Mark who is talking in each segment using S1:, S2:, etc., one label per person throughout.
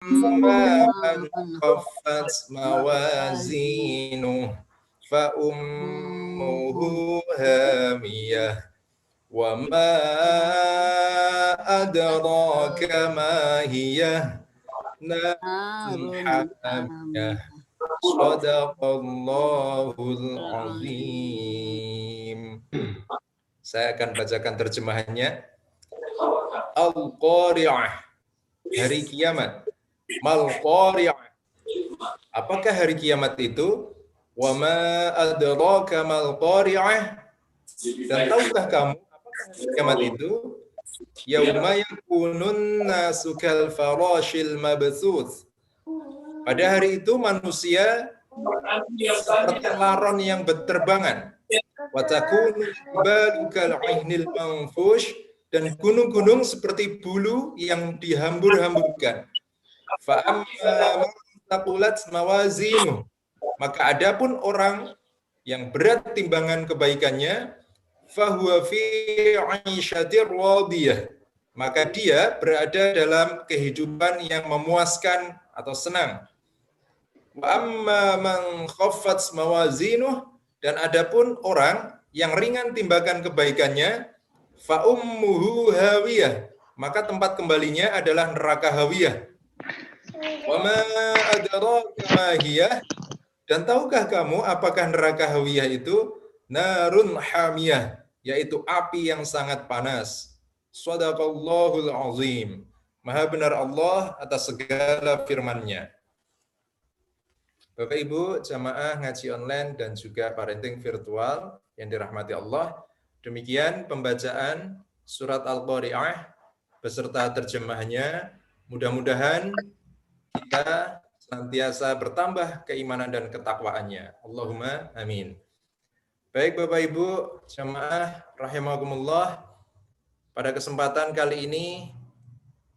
S1: من خفت موازينه فأمه هامية وما أدراك ما هي نار حامية صدق الله العظيم. Saya akan bacakan terjemahannya. Al-Qari'ah, hari kiamat. Mal-Qari'ah, apakah hari kiamat itu? Wa ma adraka mal-Qari'ah, dan tahukah kamu apakah hari kiamat itu? Yauma yakunun nasu kal farashil mabthuth. Pada hari itu manusia seperti laron yang berterbangan. Wa takunu jibalu kal 'ainil manfush, dan gunung-gunung seperti bulu yang dihambur-hamburkan. Fa amma man taqulat mawazinu, maka adapun orang yang berat timbangan kebaikannya, fahuwa fi 'aisyatir radiyah, maka dia berada dalam kehidupan yang memuaskan atau senang. Wa amma man khaffat mawazinuh, dan adapun orang yang ringan timbangan kebaikannya, fa ummuhu hawiyah, maka tempat kembalinya adalah neraka hawiyah. Wa ma adraka ma hiyah, dan tahukah kamu apakah neraka hawiyah itu? Narun hamiyah, yaitu api yang sangat panas. Shadaqallahul azim. Maha benar Allah atas segala firman-Nya. Bapak Ibu, jamaah ngaji online dan juga parenting virtual yang dirahmati Allah. Demikian pembacaan surat Al-Qari'ah beserta terjemahnya. Mudah-mudahan kita senantiasa bertambah keimanan dan ketakwaannya. Allahumma amin. Baik Bapak Ibu, jamaah rahimakumullah. Pada kesempatan kali ini,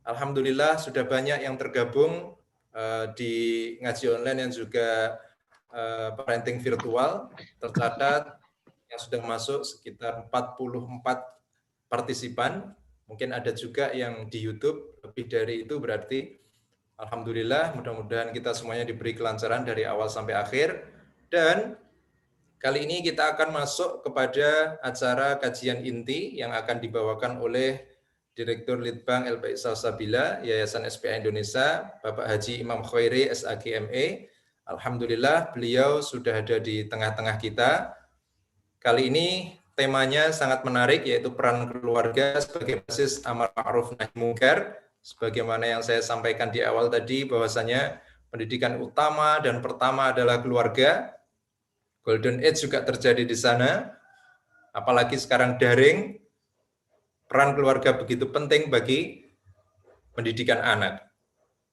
S1: alhamdulillah sudah banyak yang tergabung di ngaji online yang juga parenting virtual. Tercatat yang sudah masuk sekitar 44 partisipan. Mungkin ada juga yang di YouTube, lebih dari itu berarti. Alhamdulillah, mudah-mudahan kita semuanya diberi kelancaran dari awal sampai akhir. Dan kali ini kita akan masuk kepada acara kajian inti yang akan dibawakan oleh Direktur Litbang LPI Salsabila, Yayasan SPA Indonesia, Bapak Haji Imam Khairi, SAGME. Alhamdulillah, beliau sudah ada di tengah-tengah kita. Kali ini temanya sangat menarik, yaitu peran keluarga sebagai basis amar ma'ruf nahi mungkar. Sebagaimana yang saya sampaikan di awal tadi, bahwasanya pendidikan utama dan pertama adalah keluarga. Golden Age juga terjadi di sana, apalagi sekarang daring. Peran keluarga begitu penting bagi pendidikan anak.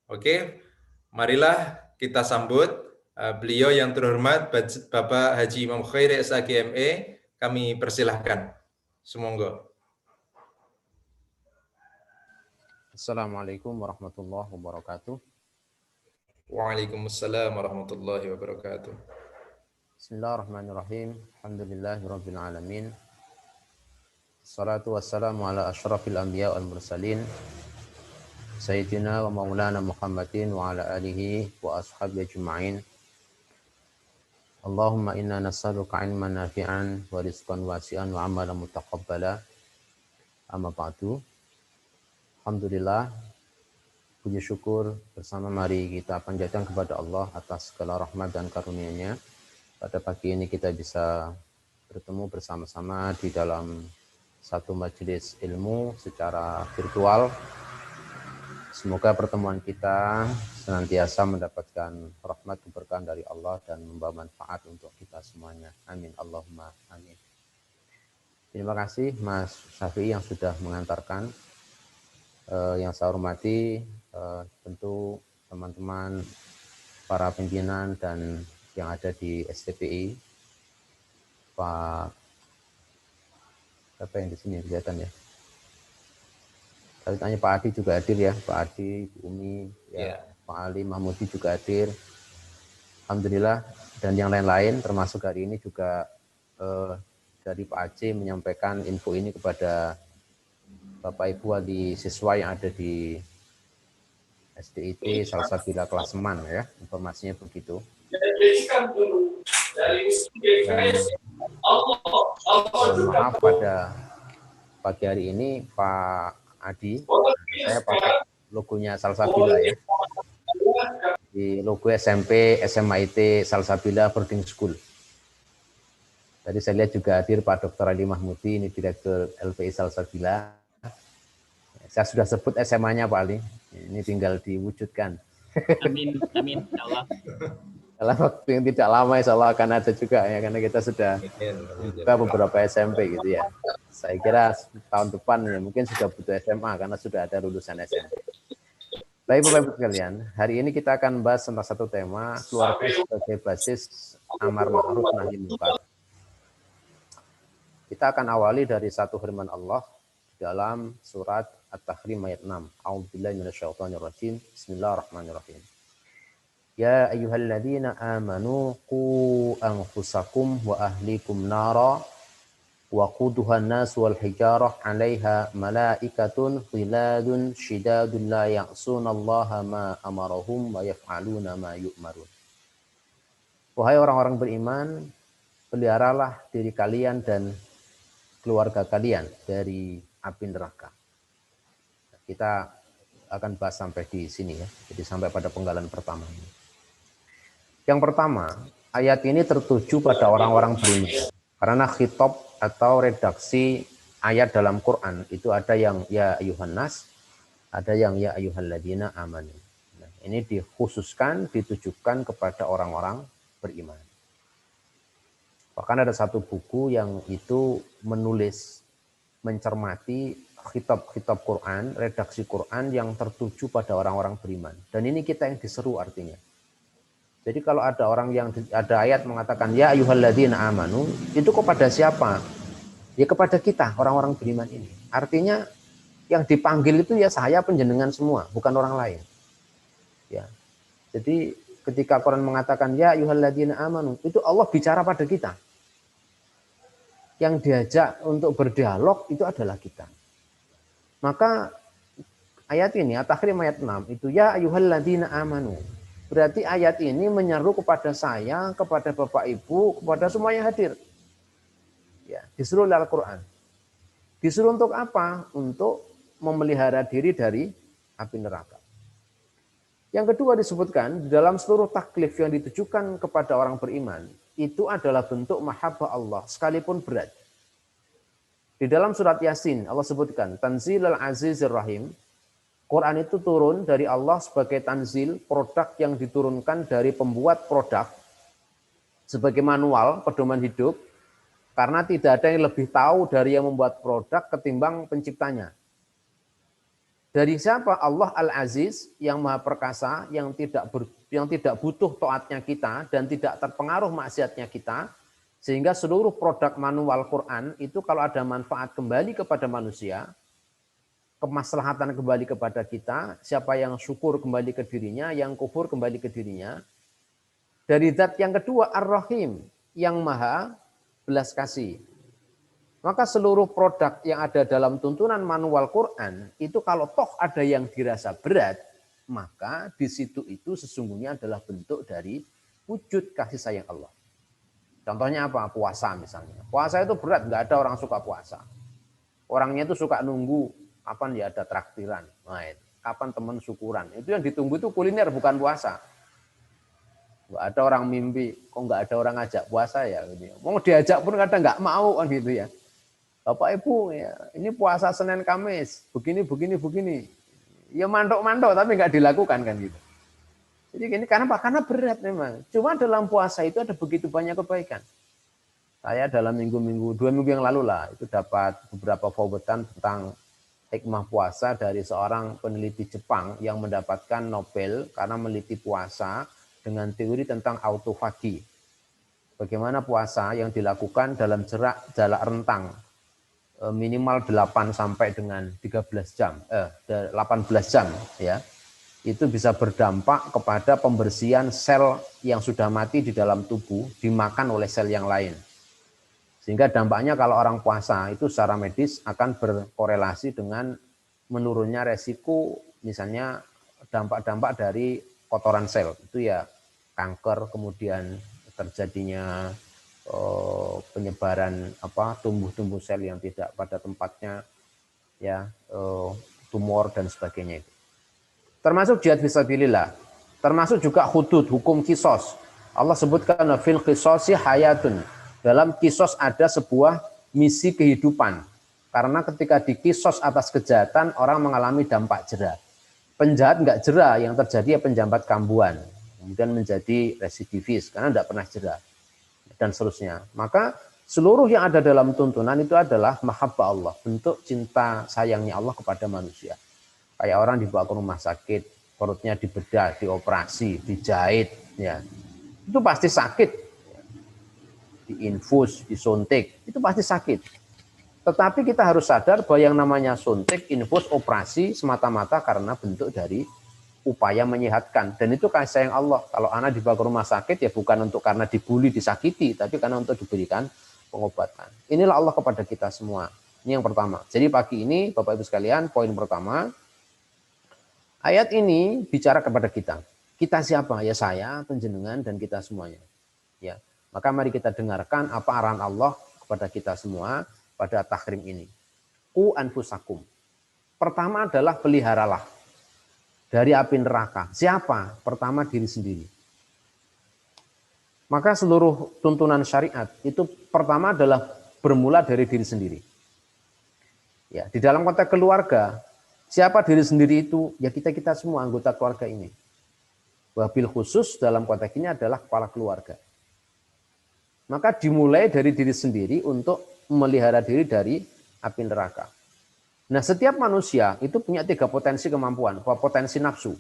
S1: Oke, marilah kita sambut beliau yang terhormat Bapak Haji Imam Khairi SAGME. Kami persilahkan. Semoga.
S2: Assalamualaikum warahmatullahi wabarakatuh.
S1: Waalaikumsalam warahmatullahi wabarakatuh.
S2: Bismillahirrahmanirrahim. Alhamdulillahirabbil alamin. Assalatu wassalamu ala asyrafil anbiya wal mursalin sayyidina wa maulana Muhammadin wa ala alihi wa ashabihi ajma'in. Allahumma inna nas'aluka ilman nafi'an wa rizqan wasi'an wa amalan mutaqabbala. Amma ba'du. Alhamdulillah, puji syukur bersama mari kita panjatkan kepada Allah atas segala rahmat dan karunia-Nya. Pada pagi ini kita bisa bertemu bersama-sama di dalam satu majelis ilmu secara virtual. Semoga pertemuan kita senantiasa mendapatkan rahmat keberkahan dari Allah dan membawa manfaat untuk kita semuanya. Amin. Allahumma amin. Terima kasih Mas Syafi'i yang sudah mengantarkan. Yang saya hormati tentu teman-teman para pimpinan dan yang ada di STPI, Pak apa yang di sini kelihatan ya. Saya tanya Pak Adi juga hadir ya, Pak Adi, Bu Umi, ya, Pak Ali, Mahmudi juga hadir. Alhamdulillah, dan yang lain-lain termasuk hari ini juga dari Pak Aceh menyampaikan info ini kepada Bapak Ibu wali siswa yang ada di SDIT Salsabila Klaseman ya, informasinya begitu. Dan maaf pada pagi hari ini Pak Adi, saya pakai logonya Salsabila ya. Di logo SMP SMA IT Salsabila Boarding School. Tadi saya lihat juga hadir Pak Dr. Ali Mahmudi, ini Direktur LPI Salsabila. Saya sudah sebut SMA-nya Pak Ali, ini tinggal diwujudkan.
S3: Amin, amin, ya Allah.
S2: Dalam waktu yang tidak lama insya Allah akan ada juga ya, karena kita sudah buka beberapa SMP gitu ya. Saya kira tahun depan ya, mungkin sudah butuh SMA karena sudah ada lulusan SMP. Baik Bapak Ibu sekalian, hari ini kita akan bahas tentang satu tema, keluarga sebagai basis amar ma'ruf nahi munkar. Kita akan awali dari satu firman Allah dalam surat At-Tahrim ayat 6. A'udzubillahi minasyaitonirrajim. Bismillahirrahmanirrahim. Ya ayyuhalladzina amanu qu anfusakum wa ahlikum nara wa quduhan nas wal hijarah 'alaiha malaikatun ghiladun shidadun la ya'sunallaha ma amarahum wa yaf'aluna ma yu'marun. Wahai orang-orang beriman, peliharalah diri kalian dan keluarga kalian dari api neraka. Kita akan bahas sampai di sini ya. Jadi sampai pada penggalan pertama ini. Yang pertama, ayat ini tertuju pada orang-orang beriman. Karena khitab atau redaksi ayat dalam Quran itu ada yang ya ayuhan nas, ada yang ya ayyuhalladzina amanu. Nah, ini dikhususkan, ditujukan kepada orang-orang beriman. Bahkan ada satu buku yang itu menulis, mencermati khitab-khitab Quran, redaksi Quran yang tertuju pada orang-orang beriman. Dan ini kita yang diseru artinya. Jadi kalau ada orang yang ada ayat mengatakan ya ayyuhalladzina amanu, itu kepada siapa? Ya kepada kita, orang-orang beriman ini. Artinya yang dipanggil itu ya saya penjenengan semua, bukan orang lain. Ya. Jadi ketika Quran mengatakan ya ayyuhalladzina amanu, itu Allah bicara pada kita. Yang diajak untuk berdialog itu adalah kita. Maka ayat ini, At-Tahrim ayat 6, itu ya ayyuhalladzina amanu. Berarti ayat ini menyeru kepada saya, kepada Bapak Ibu, kepada semua yang hadir. Ya, disuruh oleh Al-Quran. Disuruh untuk apa? Untuk memelihara diri dari api neraka. Yang kedua disebutkan, dalam seluruh taklif yang ditujukan kepada orang beriman, itu adalah bentuk mahabbah Allah, sekalipun berat. Di dalam surat Yasin, Allah sebutkan, Tanzilul Azizir Rahim, Quran itu turun dari Allah sebagai tanzil, produk yang diturunkan dari pembuat produk, sebagai manual, pedoman hidup, karena tidak ada yang lebih tahu dari yang membuat produk ketimbang penciptanya. Dari siapa? Allah Al-Aziz, yang maha perkasa, yang tidak butuh taatnya kita, dan tidak terpengaruh maksiatnya kita, sehingga seluruh produk manual Quran itu kalau ada manfaat kembali kepada manusia, kemaslahatan kembali kepada kita, siapa yang syukur kembali ke dirinya, yang kufur kembali ke dirinya. Dari zat yang kedua, Ar-Rahim, yang maha belas kasih. Maka seluruh produk yang ada dalam tuntunan manual Quran, itu kalau toh ada yang dirasa berat, maka di situ itu sesungguhnya adalah bentuk dari wujud kasih sayang Allah. Contohnya apa? Puasa misalnya. Puasa itu berat, nggak ada orang suka puasa. Orangnya itu suka nunggu, kapan ya ada traktiran, nah, kapan teman syukuran. Itu yang ditunggu itu kuliner, bukan puasa. Nggak ada orang mimpi, kok nggak ada orang ngajak puasa ya. Mau diajak pun kadang nggak mau kan gitu ya. Bapak Ibu, ya, ini puasa Senin Kamis, begini. Ya mandok-mandok tapi nggak dilakukan kan gitu. Jadi gini, karena berat memang. Cuma dalam puasa itu ada begitu banyak kebaikan. Saya dalam 2 minggu yang lalu lah, itu dapat beberapa forwardan tentang hikmah puasa dari seorang peneliti Jepang yang mendapatkan Nobel karena meneliti puasa dengan teori tentang autofagi. Bagaimana puasa yang dilakukan dalam jarak rentang minimal 8 sampai dengan 18 jam ya. Itu bisa berdampak kepada pembersihan sel yang sudah mati di dalam tubuh dimakan oleh sel yang lain. Sehingga dampaknya kalau orang puasa itu secara medis akan berkorelasi dengan menurunnya resiko misalnya dampak-dampak dari kotoran sel. Itu ya kanker, kemudian terjadinya penyebaran tumbuh-tumbuh sel yang tidak pada tempatnya, ya, tumor dan sebagainya. Termasuk jihad fisabilillah, termasuk juga hudud, hukum kisos. Allah sebutkan fil qisasi hayatun. Dalam kisos ada sebuah misi kehidupan. Karena ketika dikisos atas kejahatan, orang mengalami dampak jera. Penjahat nggak jera, yang terjadi ya penjambat kambuan, kemudian menjadi residivis karena tidak pernah jera, dan seterusnya. Maka seluruh yang ada dalam tuntunan itu adalah mahabbah Allah, bentuk cinta sayangnya Allah kepada manusia. Kayak orang dibawa ke rumah sakit, perutnya dibedah, dioperasi, dijahit, ya, itu pasti sakit. Diinfus, disuntik, itu pasti sakit. Tetapi kita harus sadar bahwa yang namanya suntik, infus, operasi semata-mata karena bentuk dari upaya menyehatkan. Dan itu kasih sayang Allah. Kalau anak dibawa ke rumah sakit ya bukan untuk karena dibully, disakiti, tapi karena untuk diberikan pengobatan. Inilah Allah kepada kita semua. Ini yang pertama. Jadi pagi ini Bapak Ibu sekalian, poin pertama, ayat ini bicara kepada kita. Kita siapa? Ya saya, penjenengan, dan kita semuanya. Ya. Maka mari kita dengarkan apa arahan Allah kepada kita semua pada tahrim ini. Qu anfusakum. Pertama adalah peliharalah dari api neraka. Siapa? Pertama diri sendiri. Maka seluruh tuntunan syariat itu pertama adalah bermula dari diri sendiri. Ya, di dalam konteks keluarga, siapa diri sendiri itu? Ya kita-kita semua anggota keluarga ini. Wabil khusus dalam konteks ini adalah kepala keluarga. Maka dimulai dari diri sendiri untuk memelihara diri dari api neraka. Nah, setiap manusia itu punya 3 potensi kemampuan. Potensi nafsu.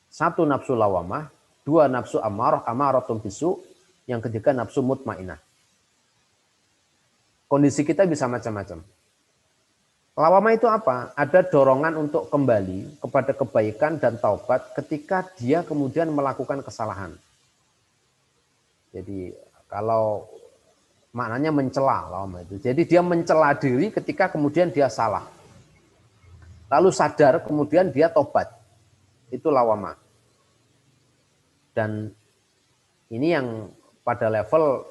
S2: 1 nafsu lawamah, 2 nafsu amarah, amaratun bisu, yang ketiga nafsu mutmainah. Kondisi kita bisa macam-macam. Lawamah itu apa? Ada dorongan untuk kembali kepada kebaikan dan taubat ketika dia kemudian melakukan kesalahan. Jadi kalau maknanya mencela lawamah itu. Jadi dia mencela diri ketika kemudian dia salah. Lalu sadar kemudian dia tobat. Itu lawamah. Dan ini yang pada level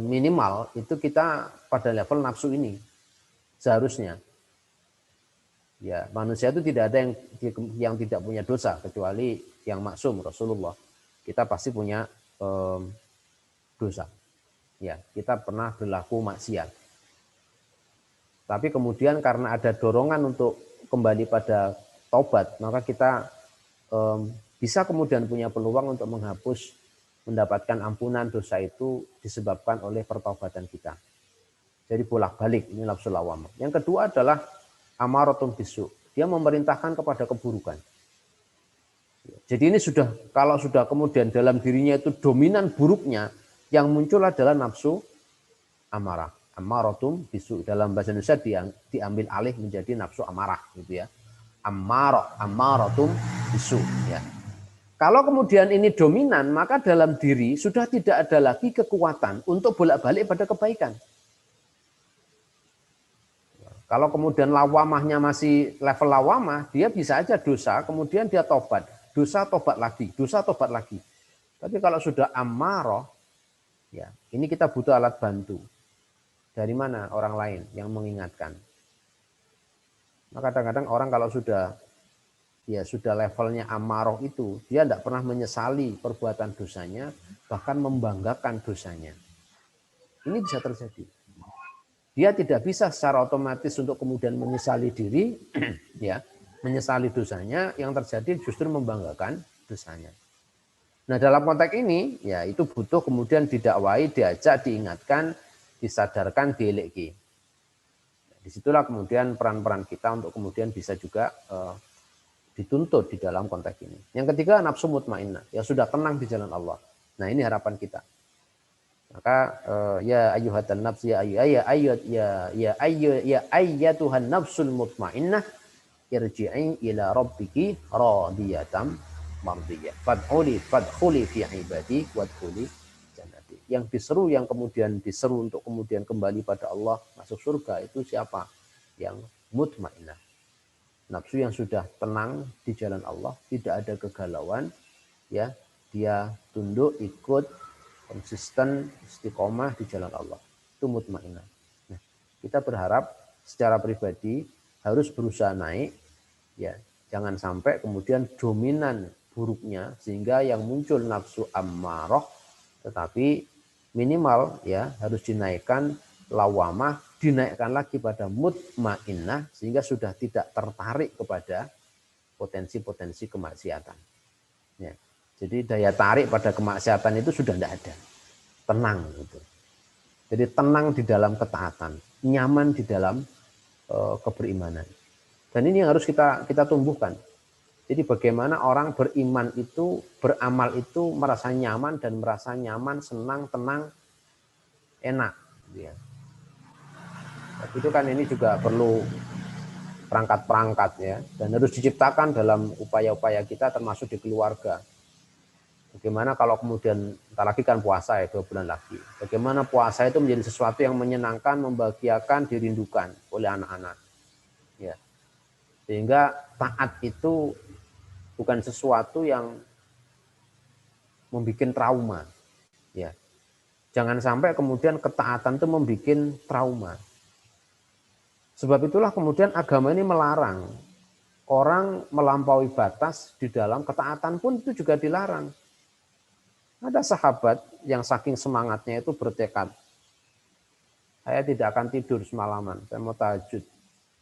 S2: minimal itu kita pada level nafsu ini seharusnya. Ya, manusia itu tidak ada yang tidak punya dosa kecuali yang maksum, Rasulullah. Kita pasti punya dosa. Ya, kita pernah berlaku maksiat. Tapi kemudian karena ada dorongan untuk kembali pada taubat, maka kita bisa kemudian punya peluang untuk menghapus, mendapatkan ampunan dosa itu disebabkan oleh pertaubatan kita. Jadi bolak-balik, ini nafsu lawamah. Yang kedua adalah amaratun bisu. Dia memerintahkan kepada keburukan. Jadi ini kalau sudah kemudian dalam dirinya itu dominan buruknya, yang muncul adalah nafsu amarah. Amaratum bisu. Dalam bahasa Indonesia diambil alih menjadi nafsu amarah, gitu ya. Amaratum bisu, ya. Kalau kemudian ini dominan, maka dalam diri sudah tidak ada lagi kekuatan untuk bolak-balik pada kebaikan. Kalau kemudian lawamahnya masih level lawamah, dia bisa aja dosa, kemudian dia tobat. Dosa tobat lagi, dosa tobat lagi. Tapi kalau sudah amarah, ya, ini kita butuh alat bantu. Dari mana? Orang lain yang mengingatkan. Maka kadang-kadang orang kalau sudah levelnya amarah itu, dia tidak pernah menyesali perbuatan dosanya, bahkan membanggakan dosanya. Ini bisa terjadi. Dia tidak bisa secara otomatis untuk kemudian menyesali diri, ya, menyesali dosanya. Yang terjadi justru membanggakan dosanya. Nah, dalam konteks ini, ya, itu butuh kemudian didakwai, diajak, diingatkan, disadarkan, dieleki. Disitulah kemudian peran-peran kita untuk kemudian bisa juga dituntut di dalam konteks ini. Yang ketiga, nafsu mutmainnah, ya sudah tenang di jalan Allah. Nah, ini harapan kita. Maka ya ayyuhatan nafs ya ayyatuhan nafsul mutmainnah irji'i ila rabbiki radiyatan mardiyah. Fadkhuli fi ibadi wadkhuli jannati. Yang diseru, yang kemudian diseru untuk kemudian kembali pada Allah, masuk surga, itu siapa? Yang mutmainnah. Nafsu yang sudah tenang di jalan Allah, tidak ada kegalauan, ya, dia tunduk, ikut, konsisten, istiqomah di jalan Allah. Itu mutmainnah. Nah, kita berharap secara pribadi harus berusaha naik, ya, jangan sampai kemudian dominan buruknya sehingga yang muncul nafsu ammarah, tetapi minimal ya harus dinaikkan lawamah, dinaikkan lagi pada mutmainnah sehingga sudah tidak tertarik kepada potensi-potensi kemaksiatan. Ya. Jadi daya tarik pada kemaksiatan itu sudah tidak ada. Tenang gitu. Jadi tenang di dalam ketaatan, nyaman di dalam keberimanan. Dan ini yang harus kita tumbuhkan. Jadi bagaimana orang beriman itu, beramal itu merasa nyaman dan merasa nyaman, senang, tenang, enak. Ya. Itu kan ini juga perlu perangkat-perangkat ya, dan harus diciptakan dalam upaya-upaya kita termasuk di keluarga. Bagaimana kalau kemudian, entar lagi kan puasa ya, 2 bulan lagi. Bagaimana puasa itu menjadi sesuatu yang menyenangkan, membahagiakan, dirindukan oleh anak-anak. Ya. Sehingga taat itu bukan sesuatu yang membuat trauma. Ya. Jangan sampai kemudian ketaatan itu membuat trauma. Sebab itulah kemudian agama ini melarang orang melampaui batas di dalam ketaatan pun itu juga dilarang. Ada sahabat yang saking semangatnya itu bertekad, saya tidak akan tidur semalaman, saya mau tahajud,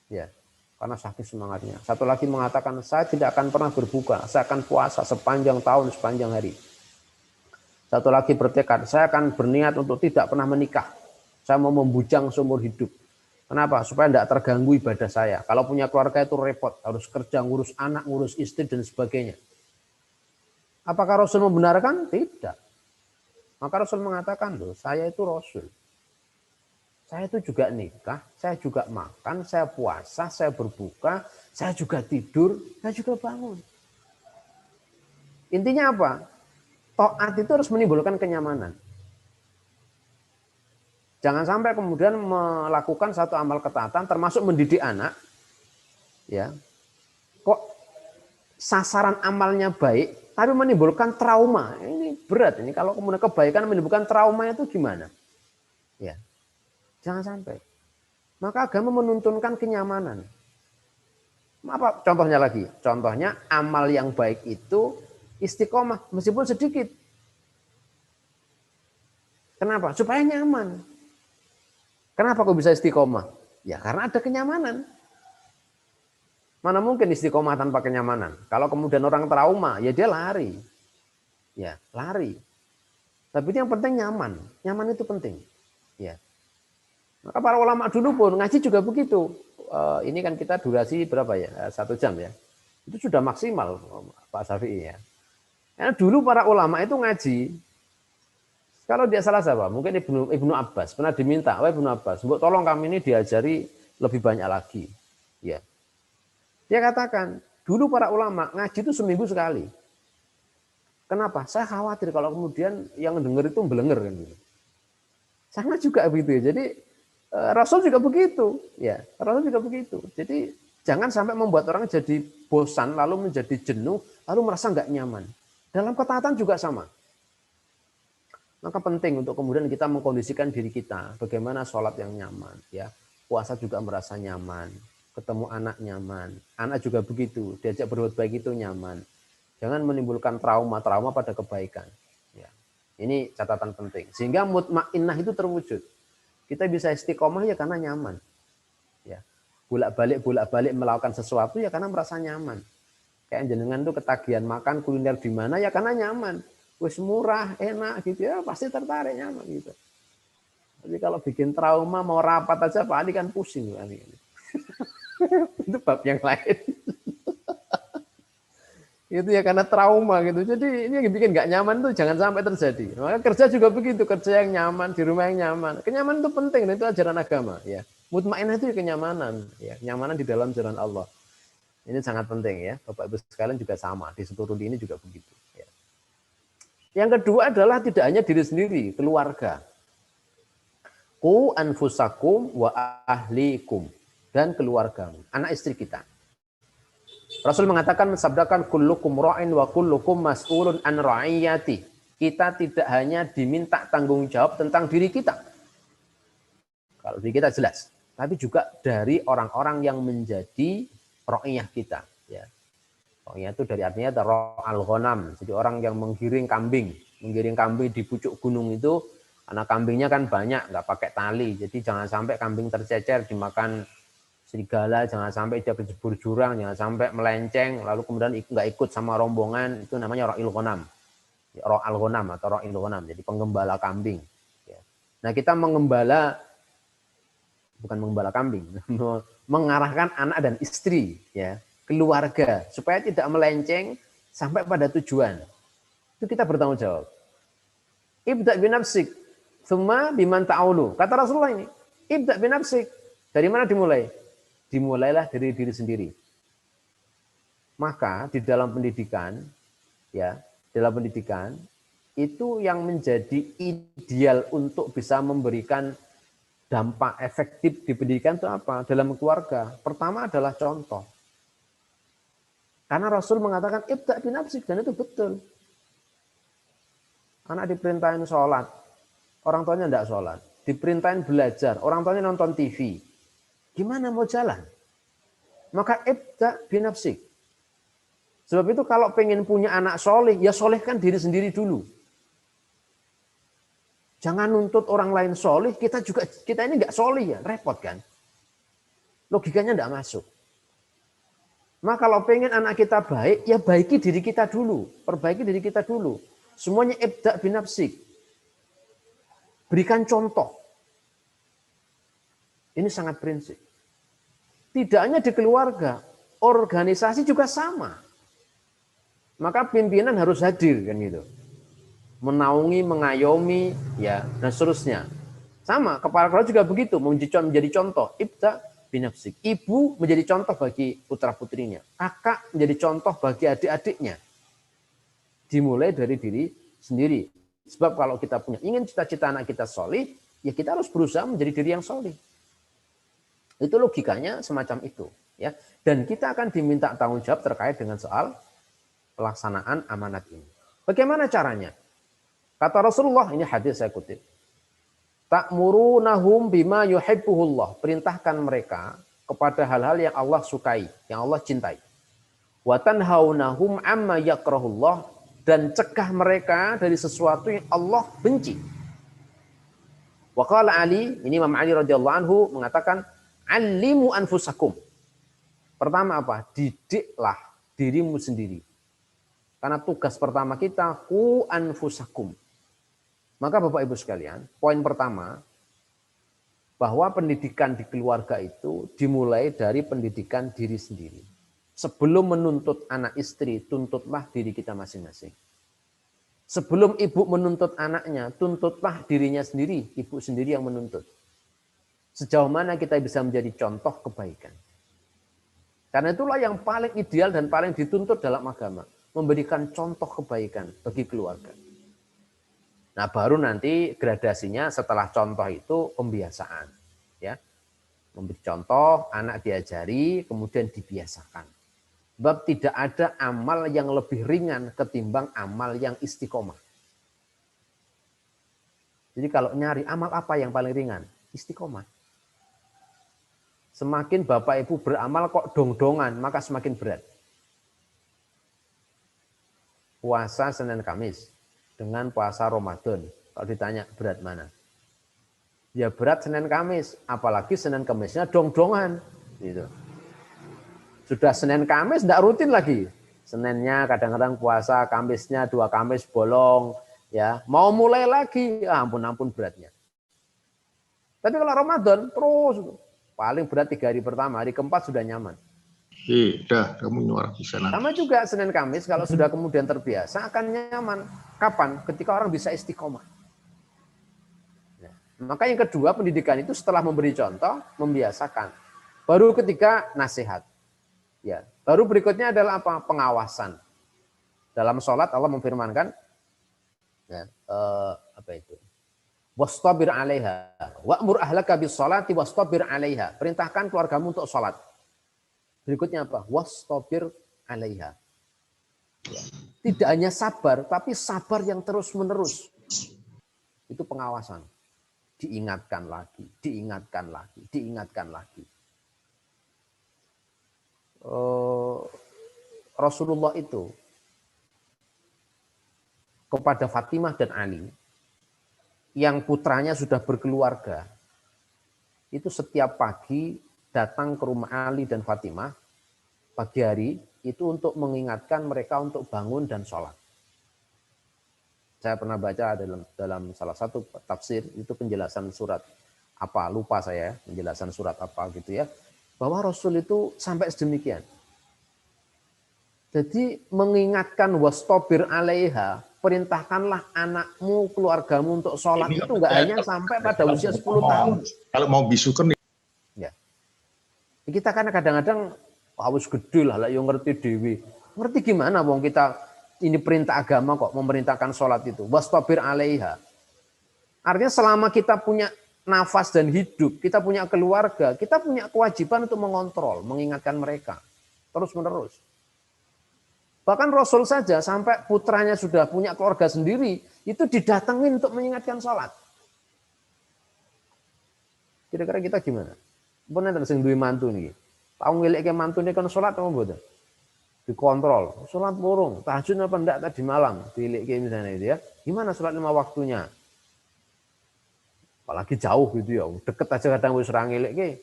S2: ya, karena saking semangatnya. Satu lagi mengatakan, saya tidak akan pernah berbuka, saya akan puasa sepanjang tahun, sepanjang hari. Satu lagi bertekad, saya akan berniat untuk tidak pernah menikah, saya mau membujang seumur hidup. Kenapa? Supaya tidak terganggu ibadah saya. Kalau punya keluarga itu repot, harus kerja, ngurus anak, ngurus istri, dan sebagainya. Apakah Rasul membenarkan? Tidak. Maka Rasul mengatakan, loh, saya itu Rasul. Saya itu juga nikah, saya juga makan, saya puasa, saya berbuka, saya juga tidur, saya juga bangun. Intinya apa? Taat itu harus menimbulkan kenyamanan. Jangan sampai kemudian melakukan satu amal ketaatan, termasuk mendidik anak, ya. Kok sasaran amalnya baik, tapi menimbulkan trauma. Ini berat. Ini kalau kemudian kebaikan menimbulkan trauma itu gimana? Ya, jangan sampai. Maka agama menuntunkan kenyamanan. Apa contohnya lagi? Contohnya amal yang baik itu istiqomah meskipun sedikit. Kenapa? Supaya nyaman. Kenapa kok bisa istiqomah? Ya karena ada kenyamanan. Mana mungkin istiqomah tanpa kenyamanan? Kalau kemudian orang trauma, ya dia lari. Ya, lari. Tapi yang penting nyaman. Nyaman itu penting. Ya. Maka para ulama dulu pun ngaji juga begitu. Ini kan kita durasi berapa ya? 1 jam ya. Itu sudah maksimal Pak Syafi'i ya. Karena dulu para ulama itu ngaji. Kalau dia salah siapa? Mungkin Ibnu Abbas pernah diminta, "Wahai Ibnu Abbas, mbok tolong kami ini diajari lebih banyak lagi." Ya. Dia katakan, dulu para ulama ngaji itu seminggu sekali. Kenapa? Saya khawatir kalau kemudian yang dengar itu belenger kan gitu. Sama juga begitu ya. Jadi Rasul juga begitu, ya. Rasul juga begitu. Jadi jangan sampai membuat orang jadi bosan, lalu menjadi jenuh, lalu merasa nggak nyaman. Dalam ketaatan juga sama. Maka penting untuk kemudian kita mengkondisikan diri kita, bagaimana sholat yang nyaman, ya. Puasa juga merasa nyaman. Ketemu anak nyaman, anak juga begitu, diajak berbuat baik itu nyaman. Jangan menimbulkan trauma-trauma pada kebaikan. Ya. Ini catatan penting. Sehingga mutmainnah itu terwujud. Kita bisa istiqomah ya karena nyaman. Ya. Bolak-balik melakukan sesuatu ya karena merasa nyaman. Kayak jenengan tuh ketagihan makan kuliner di mana ya karena nyaman. Wis murah, enak gitu ya, pasti tertarik nyaman gitu. Tapi kalau bikin trauma mau rapat aja Pak Ali kan pusing Pak Ali. Itu bab yang lain. Itu ya karena trauma gitu. Jadi ini yang bikin nggak nyaman tuh jangan sampai terjadi. Maka kerja juga begitu, kerja yang nyaman, di rumah yang nyaman. Kenyamanan itu penting, dan itu ajaran agama. Ya, mutmainnah itu kenyamanan, ya, kenyamanan di dalam jalan Allah. Ini sangat penting ya, Bapak Ibu sekalian juga sama. Di seluruh ini juga begitu. Ya. Yang kedua adalah tidak hanya diri sendiri, keluarga. Qu anfusakum wa ahlikum. Dan keluargamu, anak istri kita. Rasul mengatakan, mensabdakan, kullukum ra'in wa kullukum mas'ulun an ra'iyati. Kita tidak hanya diminta tanggung jawab tentang diri kita. Kalau diri kita jelas. Tapi juga dari orang-orang yang menjadi ra'iyah kita. Ya. Ra'iyah itu dari artinya ra'al ghanam. Jadi orang yang menggiring kambing. Menggiring kambing di pucuk gunung itu, karena kambingnya kan banyak, nggak pakai tali. Jadi jangan sampai kambing tercecer dimakan serigala, jangan sampai dia kejebur jurang, jangan sampai melenceng, lalu kemudian nggak ikut sama rombongan, itu namanya ra'il ghanam. Ra'al ghanam atau ra'il ghanam, jadi penggembala kambing. Nah kita bukan menggembala kambing, mengarahkan anak dan istri, ya, keluarga, supaya tidak melenceng sampai pada tujuan. Itu kita bertanggung jawab. Ibda' binafsik, tsumma biman ta'ulu. Kata Rasulullah ini, ibda' binafsik. Dari mana dimulai? Dimulailah dari diri sendiri. Maka di dalam pendidikan, ya, dalam pendidikan itu yang menjadi ideal untuk bisa memberikan dampak efektif di pendidikan itu apa? Dalam keluarga. Pertama adalah contoh. Karena Rasul mengatakan ibda' binafsik, dan itu betul. Anak diperintahin sholat, orang tuanya tidak sholat. Diperintahin belajar, orang tuanya nonton TV. Gimana mau jalan? Maka ibda' binafsik. Sebab itu kalau pengen punya anak soleh, ya solehkan diri sendiri dulu. Jangan nuntut orang lain soleh, kita ini nggak soleh ya, repot kan? Logikanya nggak masuk. Maka kalau pengen anak kita baik, ya baiki diri kita dulu, perbaiki diri kita dulu. Semuanya ibda' binafsik. Berikan contoh. Ini sangat prinsip. Tidak hanya di keluarga, organisasi juga sama. Maka pimpinan harus hadir kan gitu. Menaungi, mengayomi, ya, dan seterusnya. Sama, kepala keluarga juga begitu, menjadi contoh. Ibda' binafsik. Ibu menjadi contoh bagi putra-putrinya. Kakak menjadi contoh bagi adik-adiknya. Dimulai dari diri sendiri. Sebab kalau kita ingin cita-cita anak kita solih, ya kita harus berusaha menjadi diri yang solih. Itu logikanya semacam itu. Ya. Dan kita akan diminta tanggung jawab terkait dengan soal pelaksanaan amanat ini. Bagaimana caranya? Kata Rasulullah, ini hadis saya kutip. Ta'murunahum bima yuhibbuhullah. Perintahkan mereka kepada hal-hal yang Allah sukai, yang Allah cintai. Wa tanhaunahum amma yakrahullah. Dan cegah mereka dari sesuatu yang Allah benci. Wa qala Ali, ini Imam Ali radhiyallahu anhu mengatakan, "Allimu anfusakum." Pertama apa? Didiklah dirimu sendiri. Karena tugas pertama kita, ku anfusakum. Maka Bapak Ibu sekalian, poin pertama, bahwa pendidikan di keluarga itu dimulai dari pendidikan diri sendiri. Sebelum menuntut anak istri, tuntutlah diri kita masing-masing. Sebelum ibu menuntut anaknya, tuntutlah dirinya sendiri, ibu sendiri yang menuntut. Sejauh mana kita bisa menjadi contoh kebaikan. Karena itulah yang paling ideal dan paling dituntut dalam agama. Memberikan contoh kebaikan bagi keluarga. Nah baru nanti gradasinya setelah contoh itu pembiasaan. Ya. Memberi contoh, anak diajari, kemudian dibiasakan. Sebab tidak ada amal yang lebih ringan ketimbang amal yang istiqomah. Jadi kalau nyari amal apa yang paling ringan? Istiqomah. Semakin Bapak Ibu beramal kok dong-dongan, maka semakin berat. Puasa Senin Kamis dengan puasa Ramadan. Kalau ditanya berat mana? Ya berat Senin Kamis, apalagi Senin Kamisnya dong-dongan. Gitu. Sudah Senin Kamis tidak rutin lagi. Seninnya kadang-kadang puasa, Kamisnya 2 Kamis bolong, ya. Mau mulai lagi, ampun beratnya. Tapi kalau Ramadan terus paling berat 3 hari pertama, hari keempat sudah nyaman.
S4: Sudah, kamu nyuara bisa nanti.
S2: Sama juga Senin Kamis kalau sudah kemudian terbiasa akan nyaman. Kapan? Ketika orang bisa istiqomah. Nah, maka yang kedua pendidikan itu setelah memberi contoh, membiasakan. Baru ketika nasihat. Ya, baru berikutnya adalah apa? Pengawasan. Dalam sholat Allah memfirmankan, ya, apa itu? Wastabir 'alaiha, wa'mur ahlaka bis-sholati wastabir 'alaiha. Perintahkan keluargamu untuk sholat. Berikutnya apa? Wastabir 'alaiha. Ya. Tidak hanya sabar, tapi sabar yang terus-menerus. Itu pengawasan. Diingatkan lagi, diingatkan lagi, diingatkan lagi. Rasulullah itu kepada Fatimah dan Ali yang putranya sudah berkeluarga, itu setiap pagi datang ke rumah Ali dan Fatimah pagi hari itu untuk mengingatkan mereka untuk bangun dan sholat. Saya pernah baca dalam salah satu tafsir itu penjelasan surat apa, lupa saya penjelasan surat apa gitu ya, bahwa Rasul itu sampai sedemikian. Jadi mengingatkan wastobir 'alaiha, perintahkanlah anakmu, keluargamu untuk sholat
S4: Ini
S2: itu enggak hanya sampai pada usia 10 tahun.
S4: Kalau mau bisukan
S2: Ya. Kita kan kadang-kadang harus gede lah yang ngerti dewi. Ngerti gimana wong kita ini perintah agama kok memerintahkan sholat itu. Wastabir 'alaiha. Artinya selama kita punya nafas dan hidup, kita punya keluarga, kita punya kewajiban untuk mengontrol, mengingatkan mereka terus-menerus. Bahkan Rasul saja sampai putranya sudah punya keluarga sendiri, itu didatengin untuk mengingatkan sholat. Kira-kira kita gimana? Benar sing duwe mantu nih. Tahu ngeleke mantune kan sholat apa mboten? Dikontrol. Sholat burung, tahajud apa enggak tadi malam? Dileke misalnya itu ya. Gimana sholat 5 waktunya? Apalagi jauh gitu ya. Deket aja kadang wis ora ngeleke.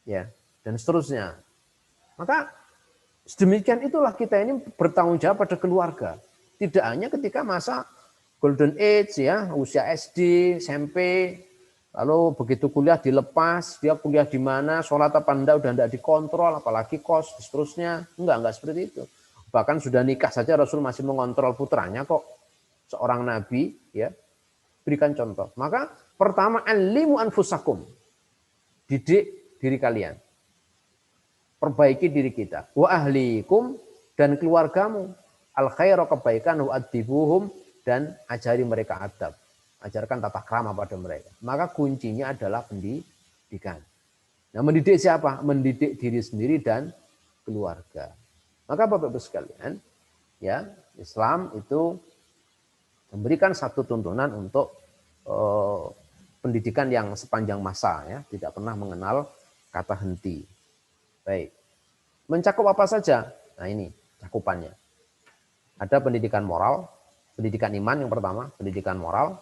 S2: Ya, dan seterusnya. Maka sedemikian itulah kita ini bertanggung jawab pada keluarga. Tidak hanya ketika masa golden age ya, usia SD, SMP, lalu begitu kuliah dilepas, dia kuliah di mana, sholat apa enggak, udah enggak dikontrol, apalagi kos, seterusnya. Enggak seperti itu. Bahkan sudah nikah saja Rasul masih mengontrol putranya kok. Seorang nabi, ya, berikan contoh. Maka pertama, alimu anfusakum. Didik diri kalian. Perbaiki diri kita. Wa ahlikum, dan keluargamu. Al khairu, kebaikan, wa adibuhum, dan ajari mereka adab. Ajarkan tata krama pada mereka. Maka kuncinya adalah pendidikan. Nah, mendidik siapa? Mendidik diri sendiri dan keluarga. Maka Bapak-Ibu sekalian, ya, Islam itu memberikan satu tuntunan untuk pendidikan yang sepanjang masa, ya, tidak pernah mengenal kata henti. Baik. Mencakup apa saja? Nah, ini cakupannya. Ada pendidikan moral, pendidikan iman yang pertama, pendidikan moral,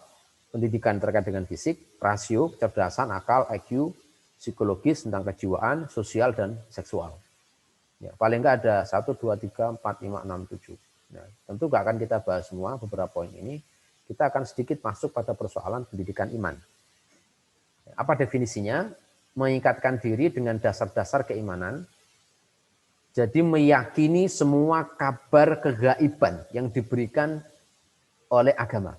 S2: pendidikan terkait dengan fisik, rasio, kecerdasan, akal, IQ, psikologis, tentang kejiwaan, sosial, dan seksual. Ya, paling enggak ada 1, 2, 3, 4, 5, 6, 7. Nah, tentu enggak akan kita bahas semua beberapa poin ini. Kita akan sedikit masuk pada persoalan pendidikan iman. Apa definisinya? Mengikatkan diri dengan dasar-dasar keimanan. Jadi meyakini semua kabar kegaiban yang diberikan oleh agama.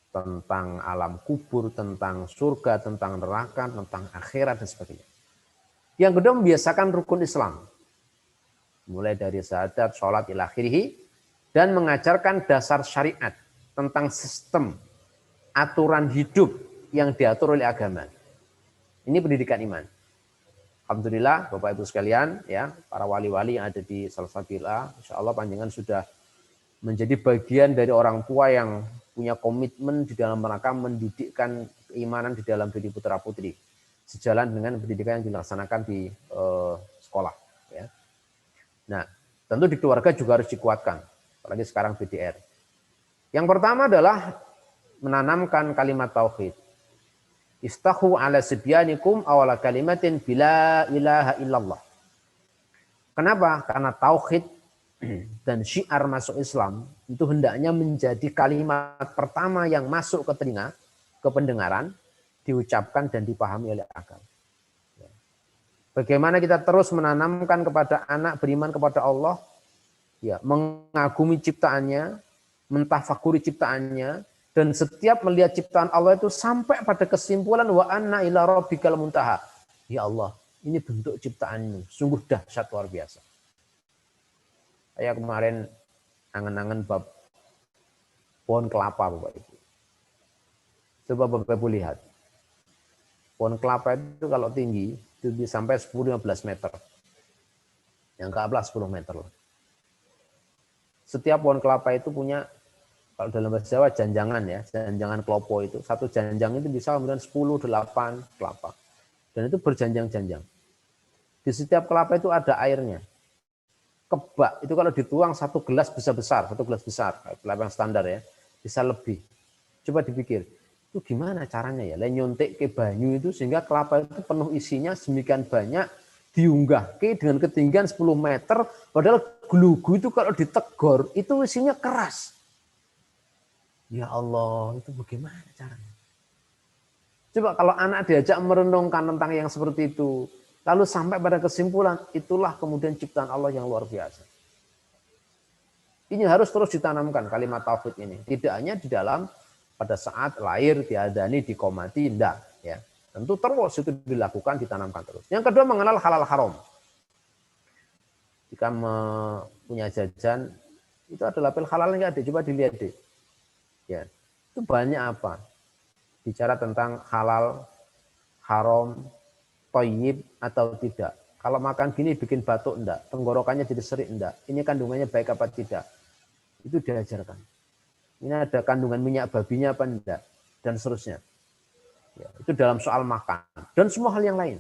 S2: Tentang alam kubur, tentang surga, tentang neraka, tentang akhirat, dan sebagainya. Yang kedua, membiasakan rukun Islam. Mulai dari syahadat, sholat, ila akhirih, dan mengajarkan dasar syariat tentang sistem, aturan hidup yang diatur oleh agama. Ini pendidikan iman. Alhamdulillah, Bapak Ibu sekalian, ya, para wali-wali yang ada di Salsabila, insya Allah panjenengan sudah menjadi bagian dari orang tua yang punya komitmen di dalam rangka mendidikkan keimanan di dalam diri putra-putri. Sejalan dengan pendidikan yang dilaksanakan di sekolah. Ya. Nah, tentu di keluarga juga harus dikuatkan. Apalagi sekarang BDR. Yang pertama adalah menanamkan kalimat tauhid. Istahu ala sibyanikum awala kalimatin bila ilaha illallah. Kenapa? Karena tauhid dan syiar masuk Islam itu hendaknya menjadi kalimat pertama yang masuk ke telinga, ke pendengaran, diucapkan dan dipahami oleh akal. Bagaimana kita terus menanamkan kepada anak beriman kepada Allah, ya, mengagumi ciptaannya, mentafakuri ciptaannya, dan setiap melihat ciptaan Allah itu sampai pada kesimpulan wa anna ila rabbikal muntaha. Ya Allah, ini bentuk ciptaanmu, sungguh dahsyat luar biasa. Saya kemarin angen-angen bab pohon kelapa, Bapak Ibu. Coba Bapak Ibu lihat. Pohon kelapa itu kalau tinggi itu bisa sampai 10-15 meter. Yang anggaplah 10 meter. Setiap pohon kelapa itu punya, kalau dalam bahasa Jawa janjangan ya, janjangan kelopo itu. Satu janjang itu bisa kemudian 10, 8 kelapa. Dan itu berjanjang-janjang. Di setiap kelapa itu ada airnya. Kebak itu kalau dituang satu gelas bisa besar, satu gelas besar, kelapa yang standar ya, bisa lebih. Coba dipikir, itu gimana caranya ya? Nyontek ke banyu itu sehingga kelapa itu penuh isinya sedemikian banyak, diunggah ke dengan ketinggian 10 meter, padahal gelugu itu kalau ditegor itu isinya keras. Ya Allah, itu bagaimana caranya? Coba kalau anak diajak merenungkan tentang yang seperti itu, lalu sampai pada kesimpulan, itulah kemudian ciptaan Allah yang luar biasa. Ini harus terus ditanamkan kalimat tauhid ini. Tidak hanya di dalam pada saat lahir, diadani, dikomati, enggak. Ya. Tentu terus itu dilakukan, ditanamkan terus. Yang kedua, mengenal halal haram. Jika punya jajan, itu ada label halal enggak ada, coba dilihat deh. Ya, itu banyak apa? Bicara tentang halal, haram, thayyib atau tidak. Kalau makan gini bikin batuk enggak, tenggorokannya jadi serik enggak, ini kandungannya baik apa tidak. Itu diajarkan. Ini ada kandungan minyak babinya apa enggak, dan seterusnya. Ya, itu dalam soal makan dan semua hal yang lain.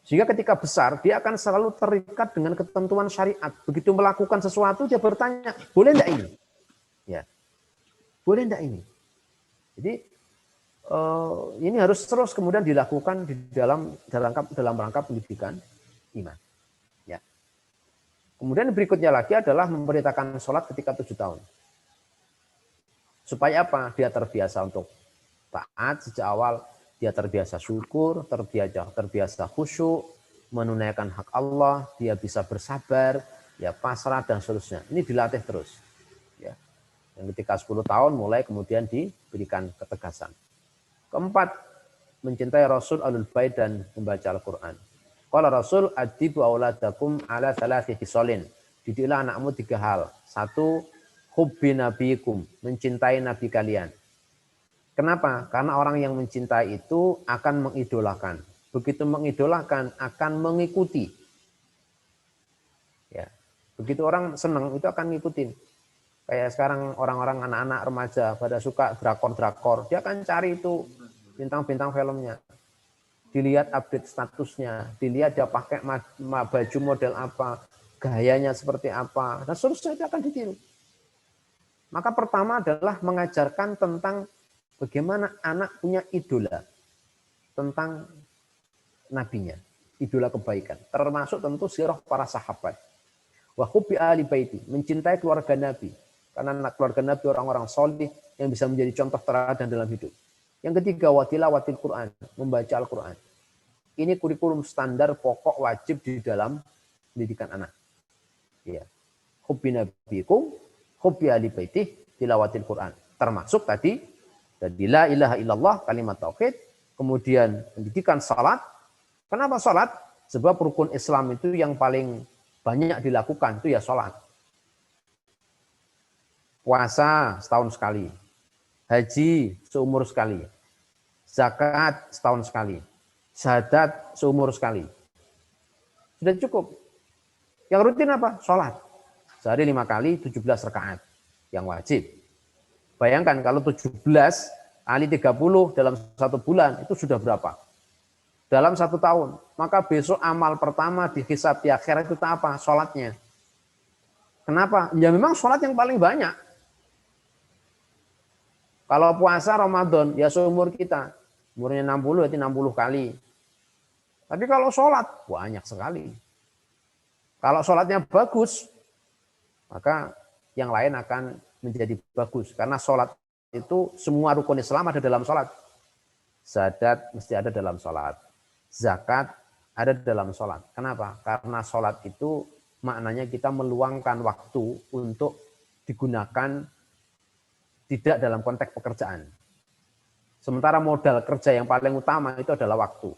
S2: Sehingga ketika besar dia akan selalu terikat dengan ketentuan syariat. Begitu melakukan sesuatu dia bertanya, boleh enggak ini? Ya, boleh enggak ini? Jadi ini harus terus kemudian dilakukan di dalam rangka pendidikan iman. Ya. Kemudian berikutnya lagi adalah memperintahkan sholat ketika 7 tahun. Supaya apa? Dia terbiasa untuk taat sejak awal, dia terbiasa syukur, terbiasa khusyuk, menunaikan hak Allah, dia bisa bersabar, ya pasrah dan seterusnya. Ini dilatih terus. Ya. Yang ketika 10 tahun mulai kemudian diberikan ketegasan. Keempat, mencintai Rasul alul bait dan membaca Al-Quran. Qala Rasul adibu auladakum ala thalathi khisalin. Didiklah anakmu 3 hal. 1, hubbi nabiyikum, mencintai nabi kalian. Kenapa? Karena orang yang mencintai itu akan mengidolakan. Begitu mengidolakan akan mengikuti. Ya. Begitu orang senang itu akan ngikutin. Kayak sekarang orang-orang anak-anak remaja pada suka drakor-drakor, dia akan cari itu bintang-bintang filmnya. Dilihat update statusnya, dilihat dia pakai baju model apa, gayanya seperti apa, dan seterusnya itu akan ditiru. Maka pertama adalah mengajarkan tentang bagaimana anak punya idola tentang nabinya, idola kebaikan, termasuk tentu sirah para sahabat. Wa hubbi ahli baiti, mencintai keluarga Nabi. Karena anak keluarga Nabi orang-orang solih yang bisa menjadi contoh teladan dalam hidup. Yang ketiga, watilawatil Quran, membaca Al-Quran. Ini kurikulum standar pokok wajib di dalam pendidikan anak. Ya. Hubbi nabiyikum, hubbi ahli baitih, tilawatil Quran. Termasuk tadi, dari la ilaha illallah, kalimat tauhid, kemudian pendidikan salat. Kenapa salat? Sebab rukun Islam itu yang paling banyak dilakukan, itu ya salat. Puasa setahun sekali, haji seumur sekali, zakat setahun sekali, syahadat seumur sekali. Sudah cukup. Yang rutin apa? Sholat. Sehari 5 kali, 17 rakaat yang wajib. Bayangkan kalau 17 kali 30 dalam 1 bulan, itu sudah berapa? Dalam 1 tahun. Maka besok amal pertama dihisab di akhirat itu apa? Sholatnya. Kenapa? Ya memang sholat yang paling banyak. Kalau puasa Ramadan, ya seumur kita. Umurnya 60, berarti 60 kali. Tapi kalau sholat, banyak sekali. Kalau sholatnya bagus, maka yang lain akan menjadi bagus. Karena sholat itu, semua rukun Islam ada dalam sholat. Syahadat mesti ada dalam sholat. Zakat ada dalam sholat. Kenapa? Karena sholat itu maknanya kita meluangkan waktu untuk digunakan tidak dalam konteks pekerjaan. Sementara modal kerja yang paling utama itu adalah waktu.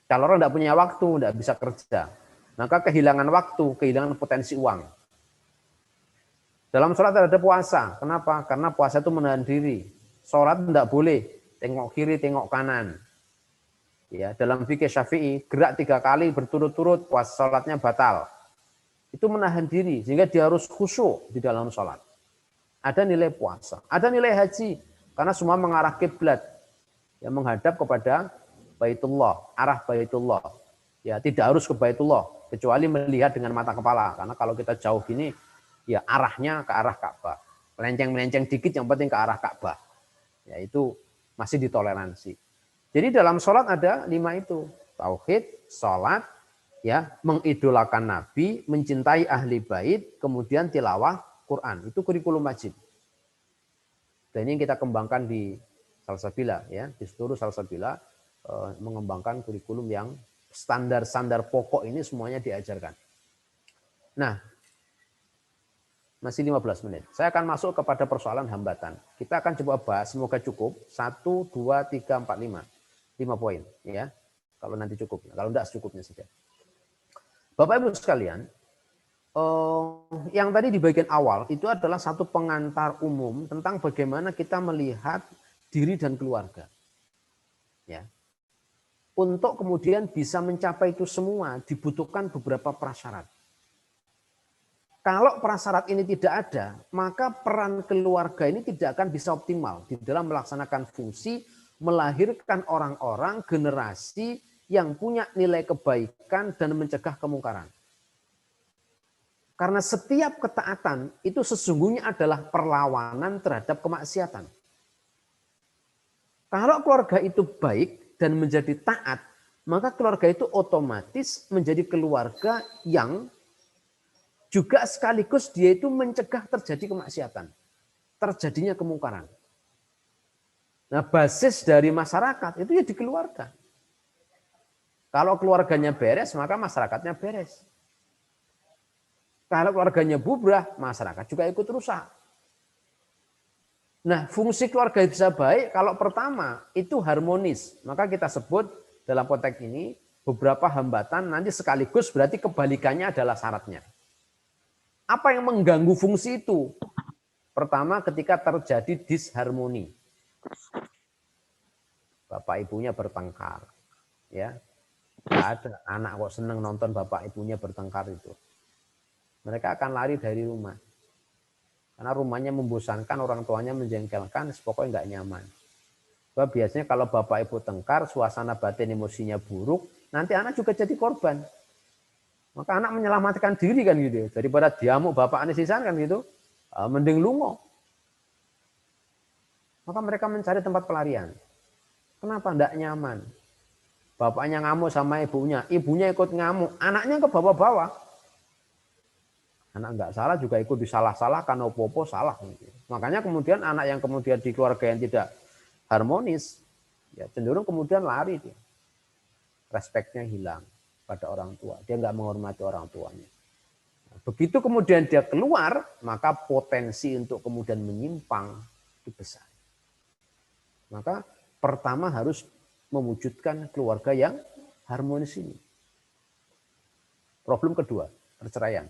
S2: Kalau orang tidak punya waktu, tidak bisa kerja. Maka kehilangan waktu, kehilangan potensi uang. Dalam sholat ada puasa. Kenapa? Karena puasa itu menahan diri. Sholat tidak boleh tengok kiri, tengok kanan. Ya, dalam fikih Syafi'i, gerak 3 kali berturut-turut puasa salatnya batal. Itu menahan diri sehingga dia harus khusyuk di dalam salat. Ada nilai puasa, ada nilai haji karena semua mengarah kiblat yang menghadap kepada Baitullah, arah Baitullah. Ya, tidak harus ke Baitullah kecuali melihat dengan mata kepala karena kalau kita jauh gini ya arahnya ke arah Ka'bah. Melenceng-melenceng dikit yang penting ke arah Ka'bah. Ya, itu masih ditoleransi. Jadi dalam sholat ada 5 itu. Tauhid, sholat, ya, mengidolakan Nabi, mencintai ahli bait, kemudian tilawah Quran. Itu kurikulum wajib. Dan ini kita kembangkan di Salsabila, ya, di seluruh Salsabila mengembangkan kurikulum yang standar-standar pokok ini semuanya diajarkan. Nah, masih 15 menit. Saya akan masuk kepada persoalan hambatan. Kita akan coba bahas, semoga cukup. 1, 2, 3, 4, 5. 5 poin. Ya. Kalau nanti cukup. Kalau enggak, secukupnya saja. Bapak Ibu sekalian, yang tadi di bagian awal, itu adalah satu pengantar umum tentang bagaimana kita melihat diri dan keluarga. Ya. Untuk kemudian bisa mencapai itu semua, dibutuhkan beberapa prasyarat. Kalau prasyarat ini tidak ada, maka peran keluarga ini tidak akan bisa optimal di dalam melaksanakan fungsi melahirkan orang-orang generasi yang punya nilai kebaikan dan mencegah kemungkaran. Karena setiap ketaatan itu sesungguhnya adalah perlawanan terhadap kemaksiatan. Kalau keluarga itu baik dan menjadi taat, maka keluarga itu otomatis menjadi keluarga yang juga sekaligus dia itu mencegah terjadi kemaksiatan, terjadinya kemungkaran. Nah, basis dari masyarakat itu ya di keluarga. Kalau keluarganya beres, maka masyarakatnya beres. Kalau keluarganya bubrah, masyarakat juga ikut rusak. Nah, fungsi keluarga bisa baik kalau pertama itu harmonis. Maka kita sebut dalam konteks ini beberapa hambatan nanti sekaligus berarti kebalikannya adalah syaratnya. Apa yang mengganggu fungsi itu? Pertama, ketika terjadi disharmoni. Bapak ibunya bertengkar. Ya, nggak ada anak kok seneng nonton bapak ibunya bertengkar itu. Mereka akan lari dari rumah. Karena rumahnya membosankan, orang tuanya menjengkelkan, pokoknya nggak nyaman. Sebab biasanya kalau bapak ibu tengkar, suasana batin emosinya buruk, nanti anak juga jadi korban. Maka anak menyelamatkan diri kan gitu. Daripada diamuk bapak ane sisan kan gitu. Mending lungo. Maka mereka mencari tempat pelarian. Kenapa tidak nyaman? Bapaknya ngamuk sama ibunya. Ibunya ikut ngamuk. Anaknya ke bawah-bawah. Anak nggak salah juga ikut disalah-salahkan. Opo-opo salah. Makanya kemudian anak yang kemudian di keluarga yang tidak harmonis. Ya cenderung kemudian lari dia. Respeknya hilang pada orang tua. Dia nggak menghormati orang tuanya. Begitu kemudian dia keluar, maka potensi untuk kemudian menyimpang itu besar. Maka pertama harus mewujudkan keluarga yang harmonis ini. Problem kedua, perceraian.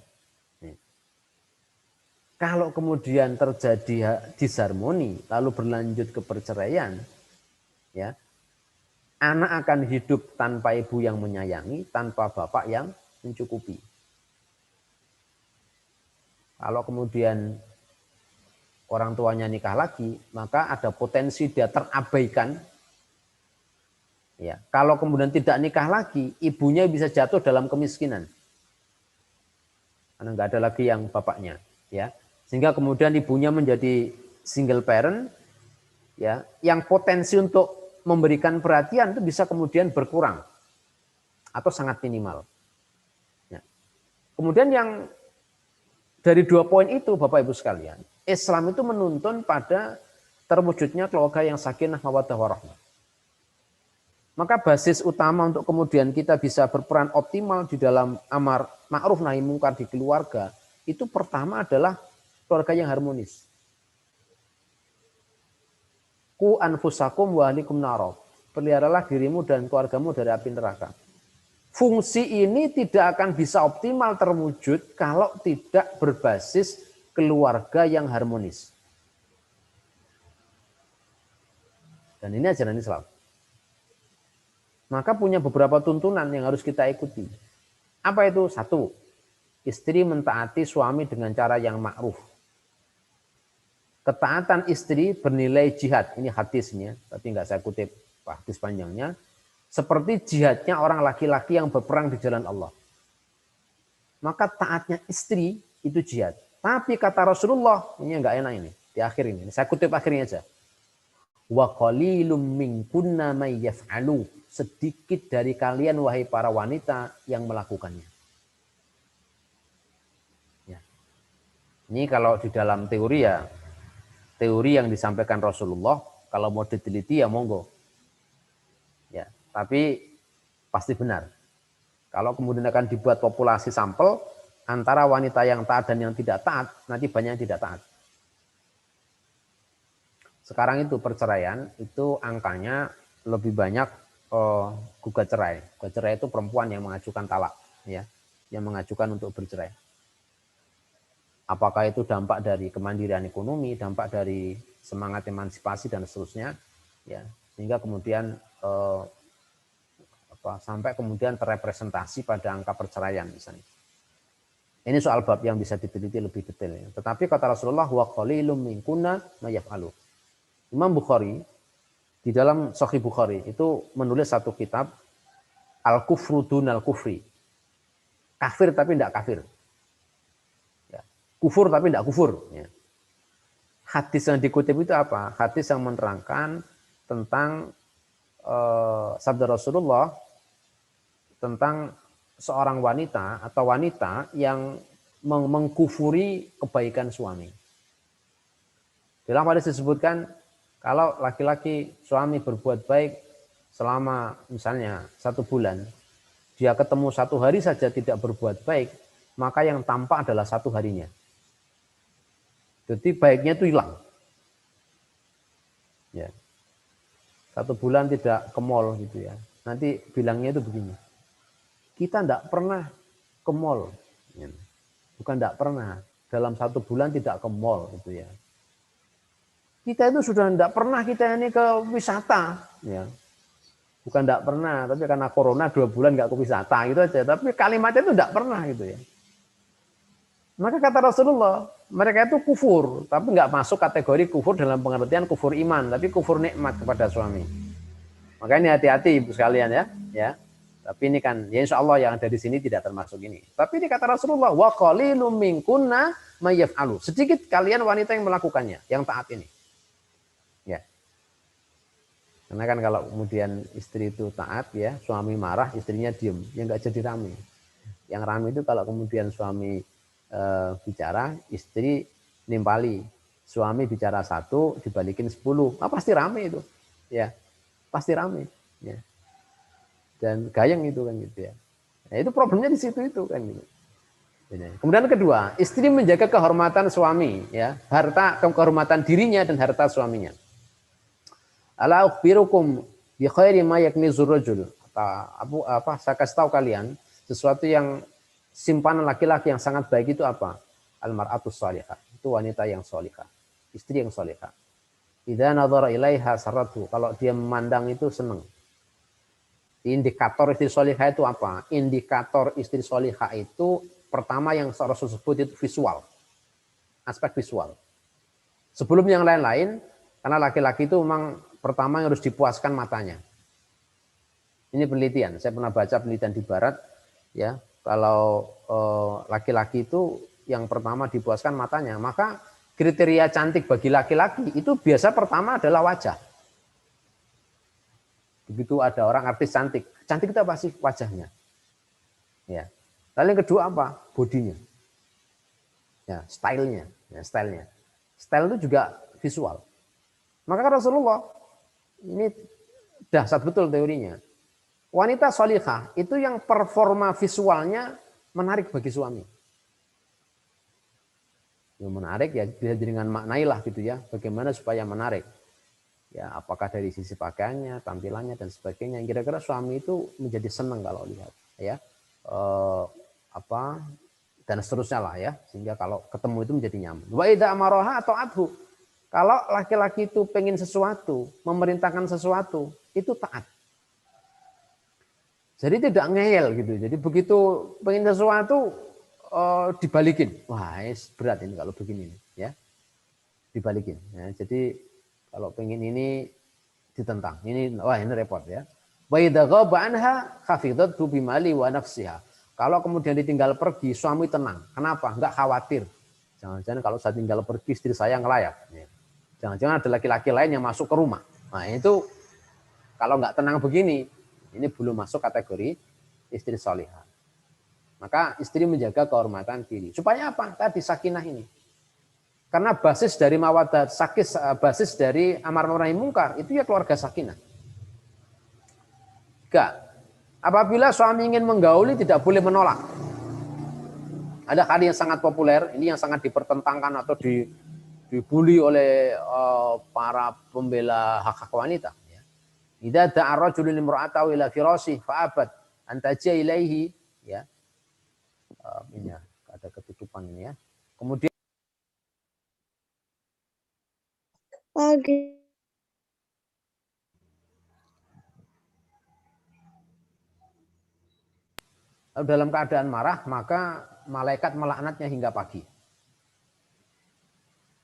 S2: Kalau kemudian terjadi disharmoni, lalu berlanjut ke perceraian, ya, anak akan hidup tanpa ibu yang menyayangi, tanpa bapak yang mencukupi. Kalau kemudian orang tuanya nikah lagi, maka ada potensi dia terabaikan. Ya, kalau kemudian tidak nikah lagi, ibunya bisa jatuh dalam kemiskinan. Karena nggak ada lagi yang bapaknya, ya. Sehingga kemudian ibunya menjadi single parent, ya, yang potensi untuk memberikan perhatian itu bisa kemudian berkurang atau sangat minimal. Ya. Kemudian yang dari 2 poin itu, Bapak Ibu sekalian, Islam itu menuntun pada terwujudnya keluarga yang sakinah mawaddah warahmah. Maka basis utama untuk kemudian kita bisa berperan optimal di dalam amar ma'ruf nahi mungkar di keluarga, itu pertama adalah keluarga yang harmonis. Ku anfusakum wa ahlikum naro. Peliharalah dirimu dan keluargamu dari api neraka. Fungsi ini tidak akan bisa optimal terwujud kalau tidak berbasis keluarga yang harmonis. Dan ini ajaran Islam. maka punya beberapa tuntunan yang harus kita ikuti. Apa itu? Satu, istri mentaati suami dengan cara yang ma'ruf. Ketaatan istri bernilai jihad. Ini hadisnya, tapi nggak saya kutip hadis panjangnya. Seperti jihadnya orang laki-laki yang berperang di jalan Allah. Maka taatnya istri itu jihad. Tapi kata Rasulullah, ini nggak enak ini. Di akhir ini, saya kutip akhirnya aja. Wa qalilum minkunna may yaf'alu. Sedikit dari kalian wahai para wanita yang melakukannya. Ya. Ini kalau di dalam teori ya, teori yang disampaikan Rasulullah, kalau mau diteliti ya monggo. Ya, tapi pasti benar. Kalau kemudian akan dibuat populasi sampel antara wanita yang taat dan yang tidak taat, nanti banyak yang tidak taat. Sekarang itu perceraian itu angkanya lebih banyak gugat cerai. Gugat cerai itu perempuan yang mengajukan talak, ya, yang mengajukan untuk bercerai. Apakah itu dampak dari kemandirian ekonomi, dampak dari semangat emansipasi dan seterusnya, ya, sehingga kemudian sampai kemudian terrepresentasi pada angka perceraian misalnya. Ini soal bab yang bisa diteliti lebih detail. Ya. Tetapi kata Rasulullah, wa qalilum minkunna may yaf'alu. Imam Bukhari di dalam Sahih Bukhari itu menulis satu kitab Al-Kufru Dunal Kufri. Kafir tapi tidak kafir. Ya. Kufur tapi tidak kufur. Ya. Hadis yang dikutip itu apa? Hadis yang menerangkan tentang sabda Rasulullah tentang seorang wanita atau wanita yang mengkufuri kebaikan suami. Dalam hadis disebutkan kalau laki-laki suami berbuat baik selama misalnya 1 bulan, dia ketemu 1 hari saja tidak berbuat baik, maka yang tampak adalah 1 harinya. Jadi baiknya itu hilang. Ya. 1 bulan tidak ke mall gitu ya. Nanti bilangnya itu begini. Kita tidak pernah ke mall. Bukan tidak pernah. Dalam 1 bulan tidak ke mall gitu ya. Kita itu sudah tidak pernah kita ini ke wisata. Ya. Bukan tidak pernah. Tapi karena corona 2 bulan nggak ke wisata gitu aja. Tapi kalimatnya itu tidak pernah gitu ya. Maka kata Rasulullah, mereka itu kufur. Tapi nggak masuk kategori kufur dalam pengertian kufur iman. Tapi kufur nikmat kepada suami. Makanya hati-hati ibu sekalian ya. Ya. Tapi ini kan, ya insya Allah yang ada di sini tidak termasuk ini. Tapi ini kata Rasulullah, wa qalilum minkunna may yaf'alu. Sedikit kalian wanita yang melakukannya, yang taat ini. Ya. Karena kan kalau kemudian istri itu taat ya, suami marah, istrinya diem, ya nggak jadi rame. Yang rame itu kalau kemudian suami bicara, istri nimpali. Suami bicara 1, dibalikin 10. Pasti rame itu. Ya. Pasti rame. Ya. Dan gayeng itu kan gitu ya. Nah, itu problemnya di situ itu kan gitu. Kemudian kedua, istri menjaga kehormatan suami ya, harta kehormatan dirinya dan harta suaminya. Ala ukhbirukum bi khairi ma yaknizur rajul. Saya kasih tahu kalian sesuatu yang simpanan laki-laki yang sangat baik itu apa? Al-mar'atus shalihah. Itu wanita yang shalihah, istri yang shalihah. Idza nadhara ilaiha saratu. Kalau dia memandang itu senang. Indikator istri solihah itu apa? Indikator istri solihah itu pertama yang Rasul sebut itu visual. Aspek visual. Sebelum yang lain-lain, karena laki-laki itu memang pertama yang harus dipuaskan matanya. Ini penelitian. Saya pernah baca penelitian di barat. Ya, kalau laki-laki itu yang pertama dipuaskan matanya, maka kriteria cantik bagi laki-laki itu biasa pertama adalah wajah. Begitu ada orang artis cantik. Cantik itu apa sih? Wajahnya. Ya. Lalu yang kedua apa? Bodinya. Ya, stylenya. Ya, stylenya. Style itu juga visual. Maka Rasulullah, ini dahsyat betul teorinya. Wanita sholihah itu yang performa visualnya menarik bagi suami. Yang menarik ya bisa dengan maknailah gitu ya. Bagaimana supaya menarik. Ya, apakah dari sisi pakaiannya, tampilannya dan sebagainya. Kira-kira suami itu menjadi senang kalau lihat, ya, dan seterusnya lah ya, sehingga kalau ketemu itu menjadi nyaman. Wa idza amaraha atau adhu. Kalau laki-laki itu pengen sesuatu, memerintahkan sesuatu, itu taat. Jadi tidak ngeyel gitu. Jadi begitu pengen sesuatu dibalikin. Wah, berat ini kalau begini ya. Dibalikin ya. Jadi kalau pengen ini ditentang. Ini wah ini repot ya. Wa idza ghaba anha khafidatu bimali wa nafsiha. Kalau kemudian ditinggal pergi, suami tenang. Kenapa? Enggak khawatir. Jangan-jangan kalau saya tinggal pergi istri saya ngelayap. Jangan-jangan ada laki-laki lain yang masuk ke rumah. Nah, itu kalau enggak tenang begini, ini belum masuk kategori istri salihah. Maka istri menjaga kehormatan diri. Supaya apa? Tadi sakinah ini. Karena basis dari mawaddah, basis dari amar ma'ruf nahi mungkar itu ya keluarga sakinah. Apabila suami ingin menggauli tidak boleh menolak. Ada hadis yang sangat populer, ini yang sangat dipertentangkan atau dibully oleh para pembela hak-hak wanita. Idza da'a rajulun imra'atahu ila firasih fa'abat an taji'a ilaihi ya. Ini ada ketutupan ini ya. Kemudian
S5: Pagi.
S2: dalam keadaan marah, maka malaikat melaknatnya hingga pagi.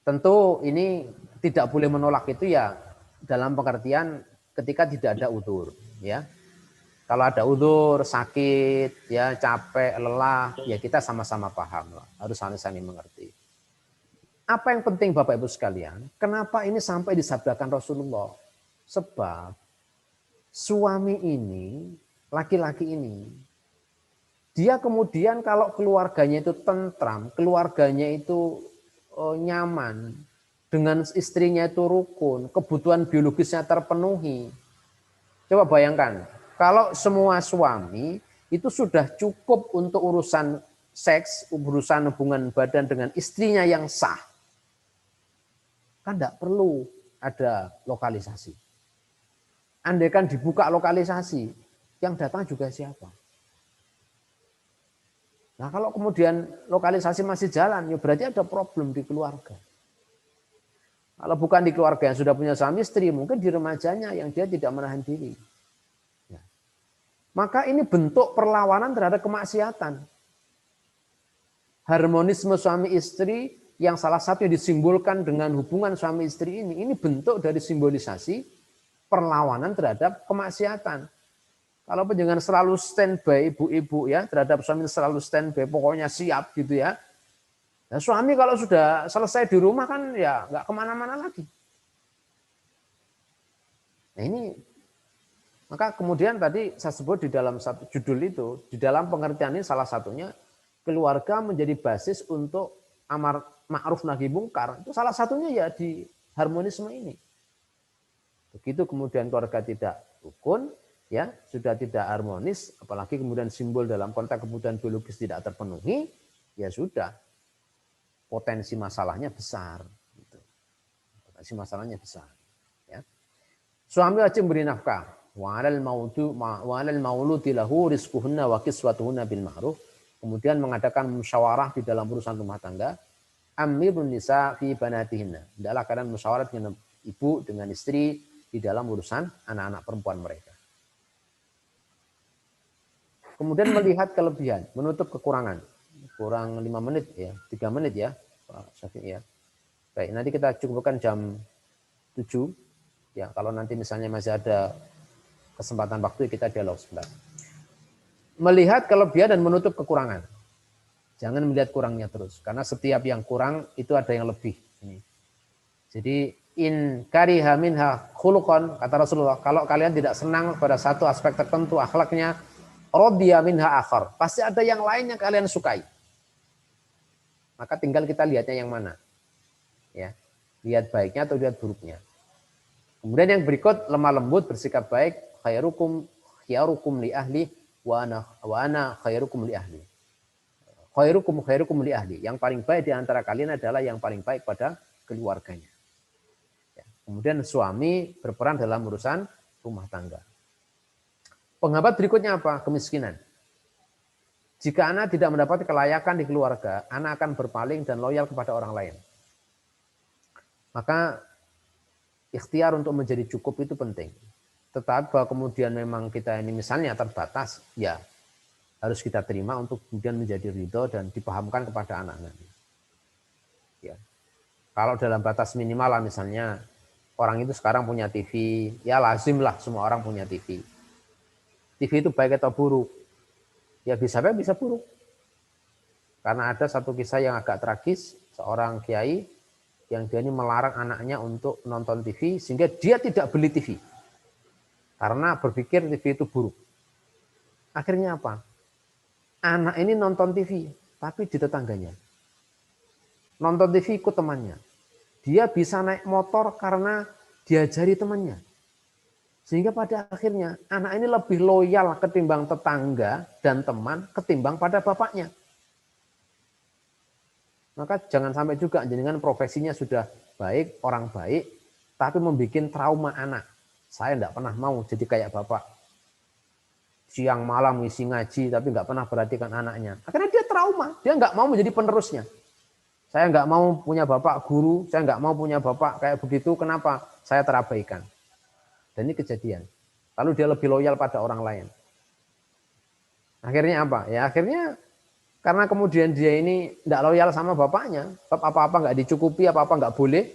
S2: Tentu ini tidak boleh menolak itu ya dalam pengertian ketika tidak ada udzur, ya. Kalau ada udzur, sakit, ya capek, lelah, ya kita sama-sama paham lah, harus saling mengerti. Apa yang penting Bapak Ibu sekalian? Kenapa ini sampai disabdakan Rasulullah? Sebab suami ini, laki-laki ini, dia kemudian kalau keluarganya itu tentram, keluarganya itu nyaman, dengan istrinya itu rukun, kebutuhan biologisnya terpenuhi. Coba bayangkan, kalau semua suami itu sudah cukup untuk urusan seks, urusan hubungan badan dengan istrinya yang sah, kan tidak perlu ada lokalisasi. Andai kan dibuka lokalisasi, yang datang juga siapa? Nah kalau kemudian lokalisasi masih jalan, ya berarti ada problem di keluarga. Kalau bukan di keluarga yang sudah punya suami istri, mungkin di remajanya yang dia tidak menahan diri. Ya. Maka ini bentuk perlawanan terhadap kemaksiatan. Harmonisme suami istri yang salah satu yang disimbolkan dengan hubungan suami istri ini bentuk dari simbolisasi perlawanan terhadap kemaksiatan. Kalau penjangan selalu standby ibu-ibu ya terhadap suami selalu standby, pokoknya siap gitu ya. Nah, suami kalau sudah selesai di rumah kan ya nggak kemana-mana lagi. Nah ini maka kemudian tadi saya sebut di dalam satu judul itu, di dalam pengertian ini salah satunya keluarga menjadi basis untuk amar ma'ruf nahi mungkar. Itu salah satunya ya di harmonisme ini. Begitu kemudian keluarga tidak rukun, ya sudah tidak harmonis, apalagi kemudian simbol dalam konteks kebutuhan biologis tidak terpenuhi, ya sudah potensi masalahnya besar. Gitu. Potensi masalahnya besar. Ya. Suami wajib beri nafkah. Wa 'alal mauludi lahu rizquhunna wa kiswatuhunna bil ma'ruf. Kemudian mengadakan musyawarah di dalam urusan rumah tangga. Amirun nisa fi banatihinna. Hendaklah kalian musyawarah dengan ibu, dengan istri di dalam urusan anak-anak perempuan mereka. Kemudian melihat kelebihan, menutup kekurangan. Kurang 5 menit ya, 3 menit ya, Pak Syafiq ya. Baik, nanti kita cukupkan jam 7. Ya, kalau nanti misalnya masih ada kesempatan waktu kita dialog sebentar. Melihat kelebihan dan menutup kekurangan. Jangan melihat kurangnya terus, karena setiap yang kurang itu ada yang lebih. Jadi in kariha minha khuluqan, kata Rasulullah, kalau kalian tidak senang pada satu aspek tertentu akhlaknya, radiya minha akhar, pasti ada yang lain yang kalian sukai. Maka tinggal kita lihatnya yang mana. Ya. Lihat baiknya atau lihat buruknya. Kemudian yang berikut, lemah lembut, bersikap baik, khairukum li ahli wa ana khairukum li ahli. Khairukum li ahli. Yang paling baik di antara kalian adalah yang paling baik pada keluarganya. Ya. Kemudian suami berperan dalam urusan rumah tangga. Penghambat berikutnya apa? Kemiskinan. Jika anak tidak mendapat kelayakan di keluarga, anak akan berpaling dan loyal kepada orang lain. Maka ikhtiar untuk menjadi cukup itu penting. Tetapi bahwa kemudian memang kita ini misalnya terbatas, ya harus kita terima untuk kemudian menjadi ridho dan dipahamkan kepada anak-anak. Ya. Kalau dalam batas minimal lah misalnya orang itu sekarang punya TV, ya lazim lah semua orang punya TV. TV itu baik atau buruk? Ya bisa baik bisa buruk. Karena ada satu kisah yang agak tragis, seorang kiai yang dia ini melarang anaknya untuk nonton TV sehingga dia tidak beli TV. Karena berpikir TV itu buruk. Akhirnya apa? Anak ini nonton TV, tapi di tetangganya. Nonton TV ikut temannya. Dia bisa naik motor karena diajari temannya. Sehingga pada akhirnya anak ini lebih loyal ketimbang tetangga dan teman ketimbang pada bapaknya. Maka jangan sampai juga jenengan profesinya sudah baik, orang baik, tapi membuat trauma anak. Saya tidak pernah mau jadi kayak bapak. Siang malam ngisi ngaji, tapi nggak pernah perhatikan anaknya. Akhirnya dia trauma, dia nggak mau menjadi penerusnya. Saya nggak mau punya bapak guru, saya nggak mau punya bapak kayak begitu, kenapa? Saya terabaikan. Dan ini kejadian. Lalu dia lebih loyal pada orang lain. Akhirnya apa? Ya akhirnya karena kemudian dia ini tidak loyal sama bapaknya, apa-apa nggak dicukupi, apa-apa nggak boleh,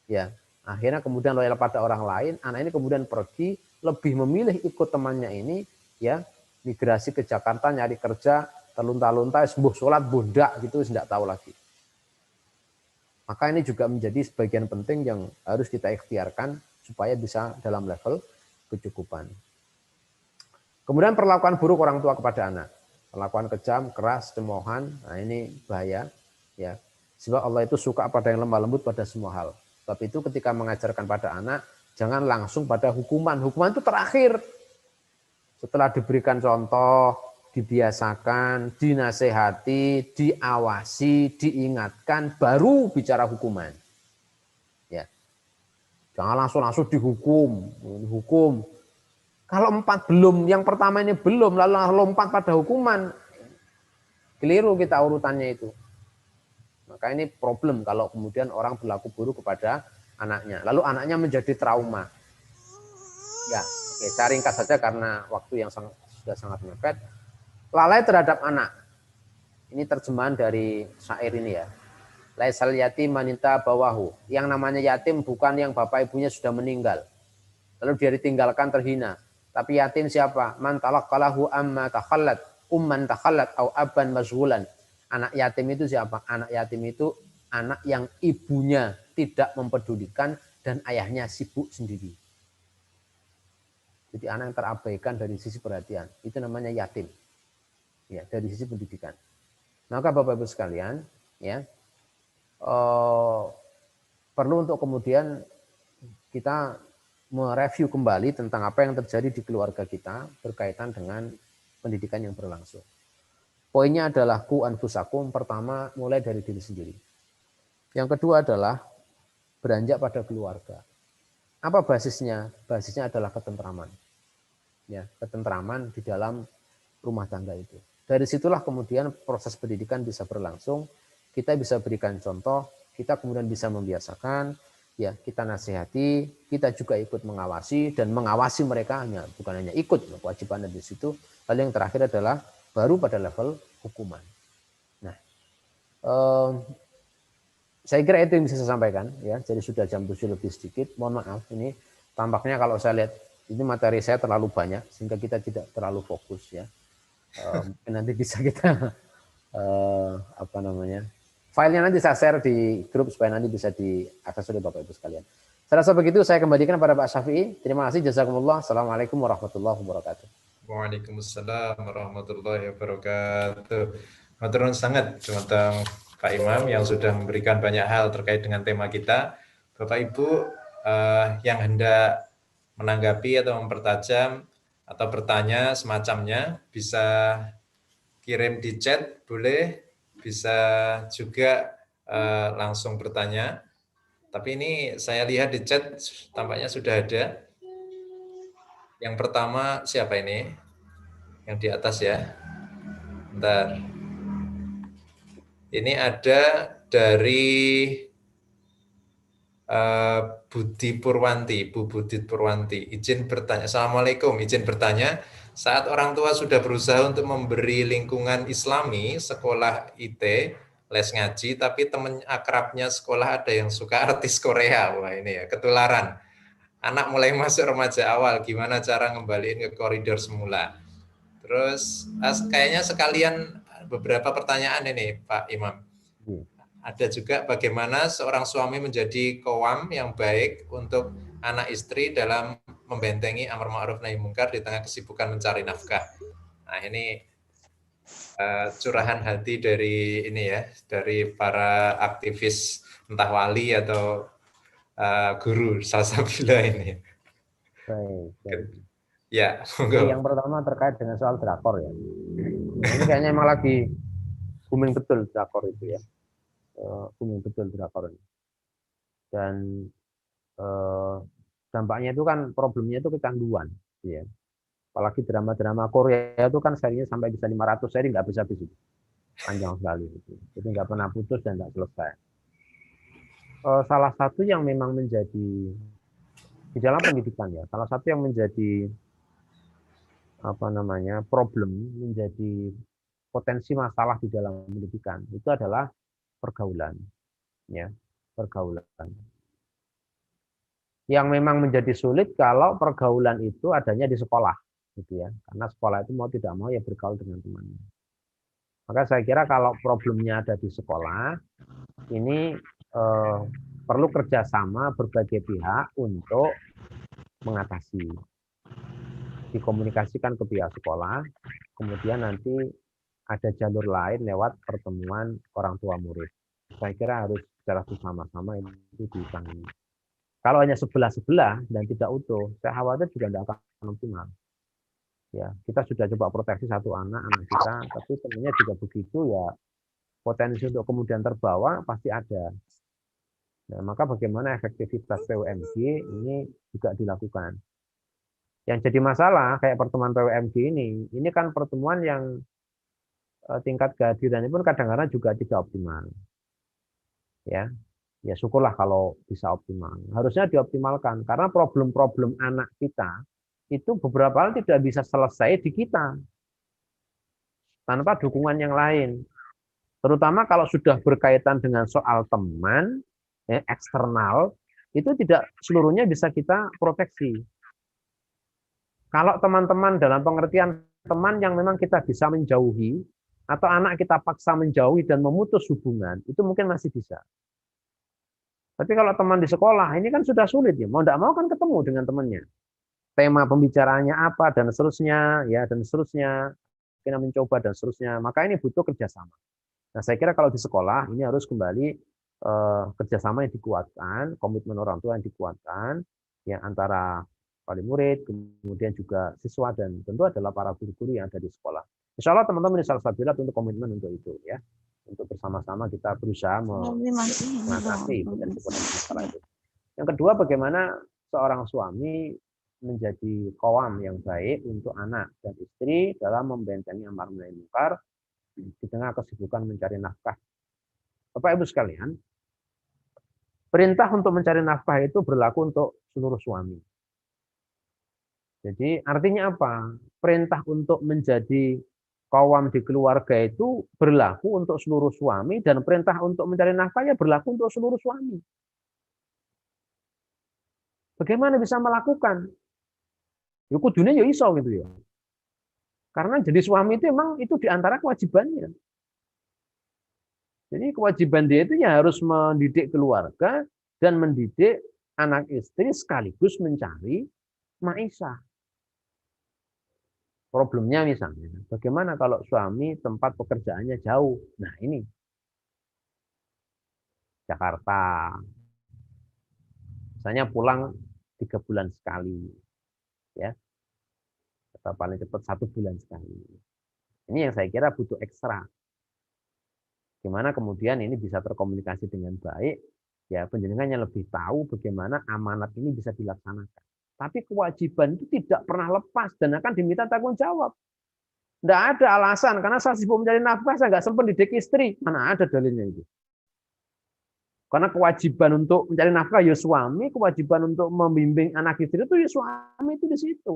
S2: ya akhirnya kemudian loyal pada orang lain. Anak ini kemudian pergi, lebih memilih ikut temannya ini, ya migrasi ke Jakarta nyari kerja, terlunta-lunta, sembuh sholat, bundak gitu, tidak tahu lagi. Maka ini juga menjadi sebagian penting yang harus kita ikhtiarkan supaya bisa dalam level kecukupan. Kemudian perlakuan buruk orang tua kepada anak. Perlakuan kejam, keras, cemoohan, nah ini bahaya. Ya. Sebab Allah itu suka pada yang lemah lembut pada semua hal. Sebab itu ketika mengajarkan pada anak, jangan langsung pada hukuman. Hukuman itu terakhir. Setelah diberikan contoh, dibiasakan, dinasehati, diawasi, diingatkan, baru bicara hukuman. Ya. Jangan langsung dihukum. Kalau 4 belum, yang pertama ini belum, lalu lompat pada hukuman, keliru kita urutannya itu. Maka ini problem kalau kemudian orang berlaku buruk kepada anaknya. Lalu anaknya menjadi trauma. Ya, oke, saya ringkas saja karena waktu yang sudah sangat mepet. Lalai terhadap anak. Ini terjemahan dari syair ini ya. Laisal yatim manita bawahu. Yang namanya yatim bukan yang bapak ibunya sudah meninggal. Lalu dia ditinggalkan terhina. Tapi yatim siapa? Man talaqalahu amma takhallat, umman takhallat au abban mazghulan. Anak yatim itu siapa? Anak yatim itu anak yang ibunya tidak mempedulikan dan ayahnya sibuk sendiri. Jadi anak yang terabaikan dari sisi perhatian. Itu namanya yatim. Ya, dari sisi pendidikan. Maka Bapak Ibu sekalian, ya, perlu untuk kemudian kita mereview kembali tentang apa yang terjadi di keluarga kita berkaitan dengan pendidikan yang berlangsung. Poinnya adalah ku anfusakum, pertama mulai dari diri sendiri. Yang kedua adalah beranjak pada keluarga. Apa basisnya? Basisnya adalah ketentraman. Ya, ketentraman di dalam rumah tangga itu. Dari situlah kemudian proses pendidikan bisa berlangsung. Kita bisa berikan contoh, kita kemudian bisa membiasakan, ya kita nasihati, kita juga ikut mengawasi dan mengawasi mereka bukan hanya ikut, kewajibannya di situ. Lalu yang terakhir adalah baru pada level hukuman. Nah, saya kira itu yang bisa saya sampaikan ya. Jadi sudah jam 7 lebih sedikit. Mohon maaf ini tampaknya kalau saya lihat ini materi saya terlalu banyak sehingga kita tidak terlalu fokus ya. Mungkin nanti bisa kita filenya nanti saya share di grup supaya nanti bisa diakses oleh Bapak Ibu sekalian. Saya rasa begitu, saya kembalikan kepada Pak Syafi'i. Terima kasih, jazakumullah. Assalamualaikum warahmatullahi wabarakatuh.
S1: Waalaikumsalam warahmatullahi wabarakatuh. Matur nuwun sangat dumateng Pak Imam yang sudah memberikan banyak hal terkait dengan tema kita. Bapak Ibu yang hendak menanggapi atau mempertajam atau bertanya semacamnya bisa kirim di chat, boleh, bisa juga langsung bertanya. Tapi ini saya lihat di chat tampaknya sudah ada. Yang pertama siapa ini? Yang di atas ya. Bentar. Ini ada dari Budi Purwanti, Bu Budit Purwanti. Izin bertanya, Assalamualaikum, izin bertanya, saat orang tua sudah berusaha untuk memberi lingkungan Islami, sekolah IT, les ngaji, tapi teman akrabnya sekolah ada yang suka artis Korea, wah ini ya, ketularan. Anak mulai masuk remaja awal, gimana cara ngembaliin ke koridor semula? Terus kayaknya sekalian beberapa pertanyaan ini Pak Imam. Ada juga bagaimana seorang suami menjadi qawam yang baik untuk anak istri dalam membentengi amar ma'ruf nahi munkar di tengah kesibukan mencari nafkah. Nah ini curahan hati dari ini ya, dari para aktivis entah wali atau guru salsabila ini.
S2: Baik.
S1: Ya,
S2: yang pertama terkait dengan soal drakor ya. Ini kayaknya emang lagi booming betul drakor itu ya. Booming betul drakor ini. Dan dampaknya itu kan problemnya itu kecanduan ya. Apalagi drama-drama Korea itu kan serinya sampai bisa 500 seri nggak bisa habis itu. Panjang sekali itu. Jadi nggak pernah putus dan nggak selesai. Salah satu yang memang menjadi di dalam pendidikan ya, salah satu yang menjadi problem, menjadi potensi masalah di dalam pendidikan itu adalah pergaulan ya, pergaulan yang memang menjadi sulit kalau pergaulan itu adanya di sekolah gitu ya, karena sekolah itu mau tidak mau ya bergaul dengan temannya. Maka saya kira kalau problemnya ada di sekolah ini perlu kerjasama berbagai pihak untuk mengatasi, dikomunikasikan ke pihak sekolah, kemudian nanti ada jalur lain lewat pertemuan orang tua murid. Saya kira harus secara bersama-sama itu ditangani. Kalau hanya sebelah-sebelah dan tidak utuh, saya khawatir juga tidak akan optimal. Ya, kita sudah coba proteksi satu anak kita, tapi temannya juga begitu ya, potensi untuk kemudian terbawa pasti ada. Nah, maka bagaimana efektivitas PWMG ini juga dilakukan. Yang jadi masalah kayak pertemuan PWMG ini kan pertemuan yang tingkat kehadirannya pun kadang-kadang juga tidak optimal. Ya syukurlah kalau bisa optimal. Harusnya dioptimalkan karena problem-problem anak kita itu beberapa hal tidak bisa selesai di kita tanpa dukungan yang lain. Terutama kalau sudah berkaitan dengan soal teman ya, eksternal, itu tidak seluruhnya bisa kita proteksi. Kalau teman-teman dalam pengertian teman yang memang kita bisa menjauhi, atau anak kita paksa menjauhi dan memutus hubungan, itu mungkin masih bisa. Tapi kalau teman di sekolah, ini kan sudah sulit ya, mau tidak mau kan ketemu dengan temannya. Tema pembicaraannya apa, dan seterusnya, ya dan seterusnya, kita mencoba dan seterusnya. Maka ini butuh kerjasama. Nah, saya kira kalau di sekolah, ini harus kembali kerjasama yang dikuatkan, komitmen orang tua yang dikuatkan, ya antara wali murid, kemudian juga siswa, dan tentu adalah para guru-guru yang ada di sekolah. Insya Allah teman-teman di Salsabila untuk komitmen untuk itu ya, untuk bersama-sama kita berusaha mengatasi potensi masalah itu. Yang kedua, bagaimana seorang suami menjadi qawam yang baik untuk anak dan istri dalam membentengi amar ma'ruf nahi munkar di tengah kesibukan mencari nafkah. Bapak Ibu sekalian, perintah untuk mencari nafkah itu berlaku untuk seluruh suami. Jadi artinya apa? Perintah untuk menjadi qawam di keluarga itu berlaku untuk seluruh suami, dan perintah untuk mencari nafkah ya berlaku untuk seluruh suami. Bagaimana bisa melakukan? Ya kudunya ya iso gitu ya. Karena jadi suami itu memang itu diantara kewajibannya. Jadi kewajiban dia itu ya harus mendidik keluarga dan mendidik anak istri sekaligus mencari maisha. Problemnya misalnya, bagaimana kalau suami tempat pekerjaannya jauh? Nah ini, Jakarta, misalnya pulang 3 bulan sekali, ya, atau paling cepat 1 bulan sekali. Ini yang saya kira butuh ekstra. Gimana kemudian ini bisa terkomunikasi dengan baik, ya penjenengannya lebih tahu bagaimana amanat ini bisa dilaksanakan. Tapi kewajiban itu tidak pernah lepas dan akan diminta tanggung jawab. Tidak ada alasan, karena saya sibuk mencari nafkah, saya nggak sempat didik istri. Mana ada dalilnya itu? Karena kewajiban untuk mencari nafkah ya suami, kewajiban untuk membimbing anak istri itu ya suami itu di situ.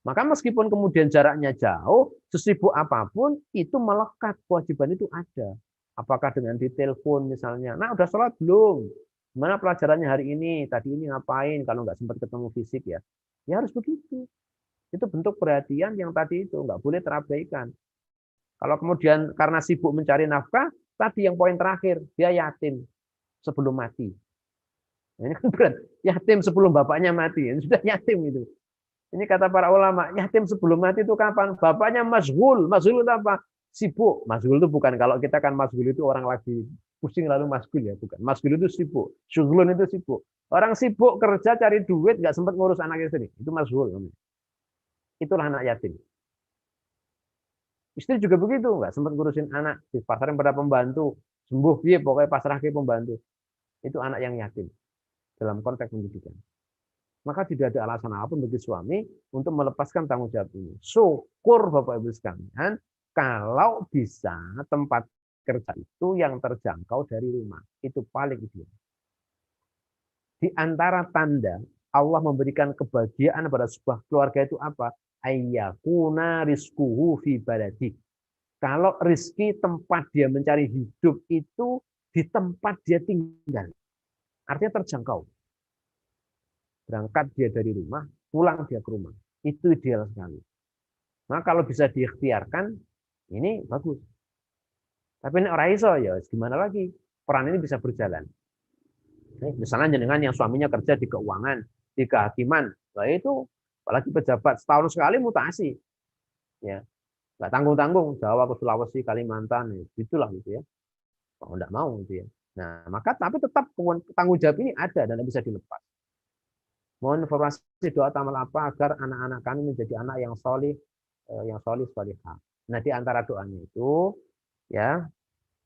S2: Maka meskipun kemudian jaraknya jauh, sesibuk apapun itu melekat, kewajiban itu ada. Apakah dengan ditelepon misalnya, nah udah sholat belum? Gimana pelajarannya hari ini? Tadi ini ngapain? Kalau nggak sempat ketemu fisik ya, ya harus begitu. Itu bentuk perhatian yang tadi itu nggak boleh terabaikan. Kalau kemudian karena sibuk mencari nafkah, tadi yang poin terakhir, dia yatim sebelum mati. Ini kan berat. Yatim sebelum bapaknya mati. Ini sudah yatim itu. Ini kata para ulama, yatim sebelum mati itu kapan? Bapaknya masghul. Masghul itu apa? Sibuk. Masghul itu bukan, kalau kita kan masghul itu orang lagi pusing lalu masghul ya. Bukan. Masghul itu sibuk. Syughulun itu sibuk. Orang sibuk kerja cari duit, nggak sempat ngurus anak istri. Itu masghul. Itulah anak yatim. Istri juga begitu, nggak sempat ngurusin anak, di pasaran pada pembantu, sembuh, ya pokoknya pasrah ke pembantu. Itu anak yang yatim dalam konteks pendidikan. Maka tidak ada alasan apapun bagi suami untuk melepaskan tanggung jawab ini. Syukur Bapak Ibu sekalian, kalau bisa tempat kerja itu yang terjangkau dari rumah. Itu paling ideal. Di antara tanda Allah memberikan kebahagiaan pada sebuah keluarga itu apa? Ayyakuna rizquhu fi baladi. Kalau rizki tempat dia mencari hidup itu di tempat dia tinggal. Artinya terjangkau. Berangkat dia dari rumah, pulang dia ke rumah. Itu ideal sekali. Nah, kalau bisa diikhtiarkan, ini bagus. Tapi ini orang iso ya, gimana lagi? Peran ini bisa berjalan. Misalnya jenengan yang suaminya kerja di keuangan, di kehakiman, nah itu apalagi pejabat setahun sekali mutasi, ya nggak tanggung-tanggung Jawa ke Sulawesi, Kalimantan, itulah gitu ya. Kalau nggak mau gitu ya. Nah maka tapi tetap tanggung jawab ini ada dan bisa dilepas. Mohon informasi doa tamal apa agar anak-anak kami menjadi anak yang solih, solihah. Nah di antara doanya itu ya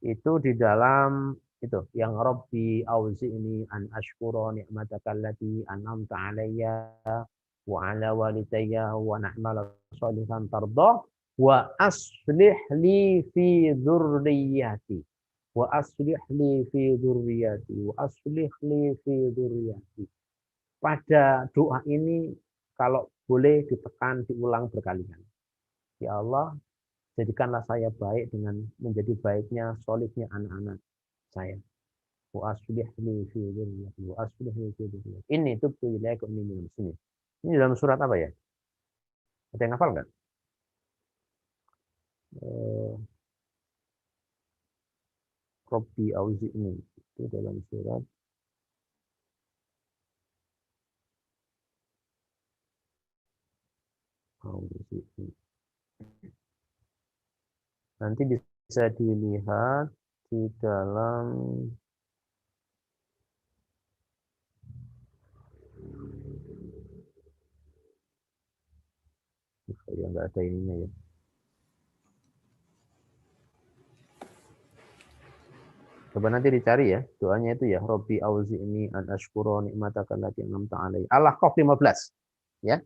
S2: itu di dalam itu yang Rabbi auzi'ni an ashkura ni'mataka allati an'amta 'alayya wa 'ala walidayya wa na'mala shalihan tardah wa aslih li fi dzurriyyati wa aslih li fi dzurriyyati wa aslih li fi dzurriyyati. Pada doa ini kalau boleh ditekan diulang berkali-kali. Ya Allah, jadikanlah saya baik dengan menjadi baiknya solihnya anak-anak saya. Wa aslih li fi dzurriyyati wa aslih li fi dzurriyyati. Ini tubtu ilaika inni minal muslimin. Ini dalam surat apa ya? Ada yang hafal nggak? Rabbi auzi'ni. Itu dalam surat auzi'ni. Nanti bisa dilihat di dalam ya nggak ada ininya ya. Coba nanti dicari ya doanya itu ya Rabbi auzi'ni an ashkura ni'mataka allati an'amta 'alayya. Al-Ahqaf 15 ya.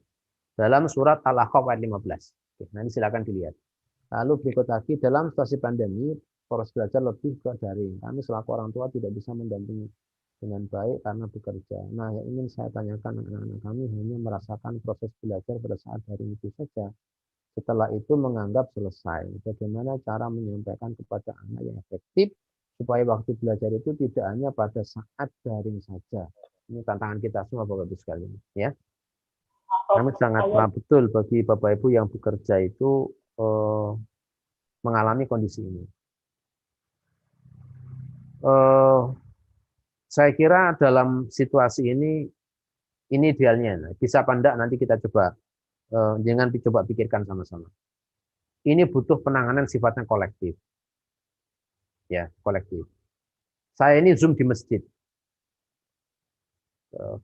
S2: Dalam surat Al-Ahqaf ayat 15. Oke, nanti silakan dilihat. Lalu berikut lagi dalam situasi pandemi proses belajar lebih ke daring. Kami selaku orang tua tidak bisa mendampingi dengan baik karena bekerja. Nah, yang ingin saya tanyakan anak-anak kami hanya merasakan proses belajar pada saat daring itu saja. Setelah itu menganggap selesai. Bagaimana cara menyampaikan kepada anak yang efektif supaya waktu belajar itu tidak hanya pada saat daring saja. Ini tantangan kita semua Bapak Ibu sekalian, ya. Kami sangat betul bagi Bapak Ibu yang bekerja itu mengalami kondisi ini. Saya kira dalam situasi ini idealnya. Bisa apa enggak nanti kita coba jangan coba pikirkan sama-sama. Ini butuh penanganan sifatnya kolektif. Ya, kolektif. Saya ini Zoom di masjid.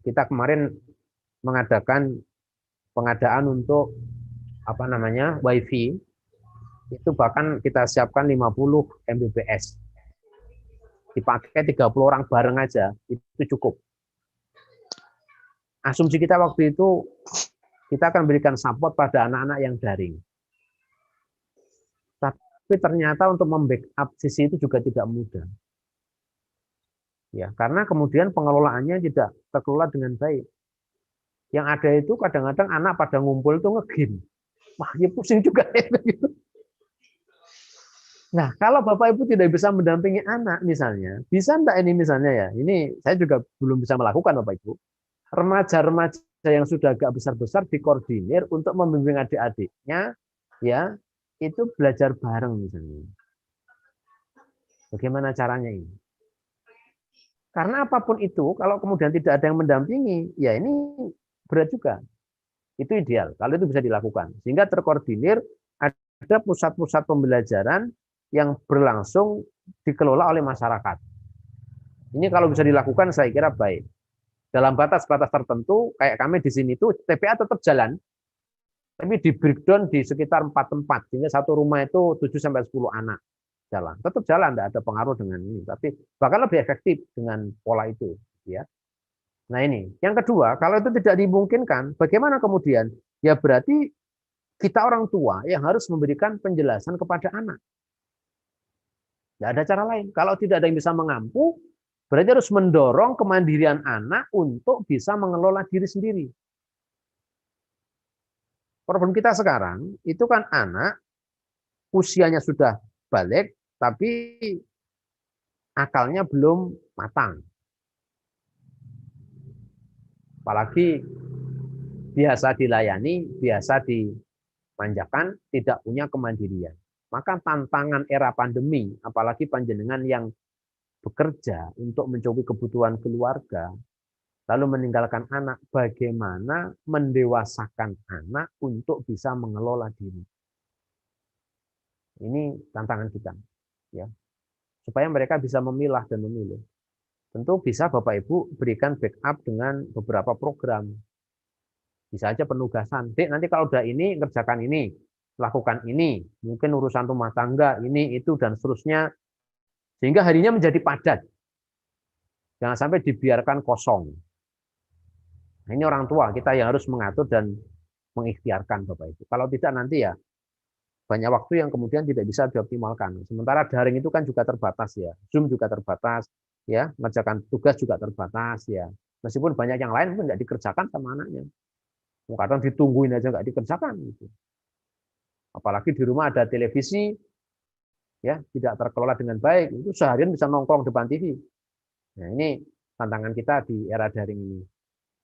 S2: Kita kemarin mengadakan pengadaan untuk WiFi. Itu bahkan kita siapkan 50 Mbps. Dipakai 30 orang bareng aja, itu cukup. Asumsi kita waktu itu kita akan berikan support pada anak-anak yang daring. Tapi ternyata untuk membackup sisi itu juga tidak mudah. Ya, karena kemudian pengelolaannya tidak terkelola dengan baik. Yang ada itu kadang-kadang anak pada ngumpul tuh ngegame. Wah, ya pusing juga ya gitu. Nah, kalau Bapak Ibu tidak bisa mendampingi anak misalnya, bisa enggak ini misalnya ya? Ini saya juga belum bisa melakukan Bapak Ibu. Remaja-remaja yang sudah agak besar-besar dikoordinir untuk membimbing adik-adiknya, ya, itu belajar bareng misalnya. Bagaimana caranya ini? Karena apapun itu, kalau kemudian tidak ada yang mendampingi, ya ini berat juga. Itu ideal, kalau itu bisa dilakukan. Sehingga terkoordinir, ada pusat-pusat pembelajaran yang berlangsung dikelola oleh masyarakat. Ini kalau bisa dilakukan, saya kira baik. Dalam batas-batas tertentu, kayak kami di sini tuh TPA tetap jalan, tapi di breakdown di sekitar 4 tempat, sehingga satu rumah itu 7-10 anak jalan. Tetap jalan, tidak ada pengaruh dengan ini, tapi bahkan lebih efektif dengan pola itu. Ya. Nah ini, yang kedua, kalau itu tidak dimungkinkan, bagaimana kemudian? Ya berarti kita orang tua yang harus memberikan penjelasan kepada anak. Tidak ada cara lain. Kalau tidak ada yang bisa mengampu, berarti harus mendorong kemandirian anak untuk bisa mengelola diri sendiri. Problem kita sekarang, itu kan anak, usianya sudah balik, tapi akalnya belum matang. Apalagi biasa dilayani, biasa dimanjakan, tidak punya kemandirian. Maka tantangan era pandemi, apalagi panjenengan yang bekerja untuk mencukupi kebutuhan keluarga, lalu meninggalkan anak, bagaimana mendewasakan anak untuk bisa mengelola diri. Ini tantangan kita, ya, supaya mereka bisa memilah dan memilih. Tentu bisa Bapak Ibu berikan backup dengan beberapa program. Bisa aja penugasan. Dek, nanti kalau udah ini, kerjakan ini, lakukan ini, mungkin urusan rumah tangga, ini, itu, dan seterusnya. Sehingga harinya menjadi padat. Jangan sampai dibiarkan kosong. Nah, ini orang tua, kita yang harus mengatur dan mengikhtiarkan Bapak Ibu. Kalau tidak nanti ya, banyak waktu yang kemudian tidak bisa dioptimalkan. Sementara daring itu kan juga terbatas ya. Zoom juga terbatas, ya, mengerjakan tugas juga terbatas ya. Meskipun banyak yang lain pun nggak dikerjakan sama anaknya. Kadang ditungguin aja nggak dikerjakan gitu. Apalagi di rumah ada televisi, ya, tidak terkelola dengan baik, itu seharian bisa nongkrong depan TV. Nah, ini tantangan kita di era daring ini.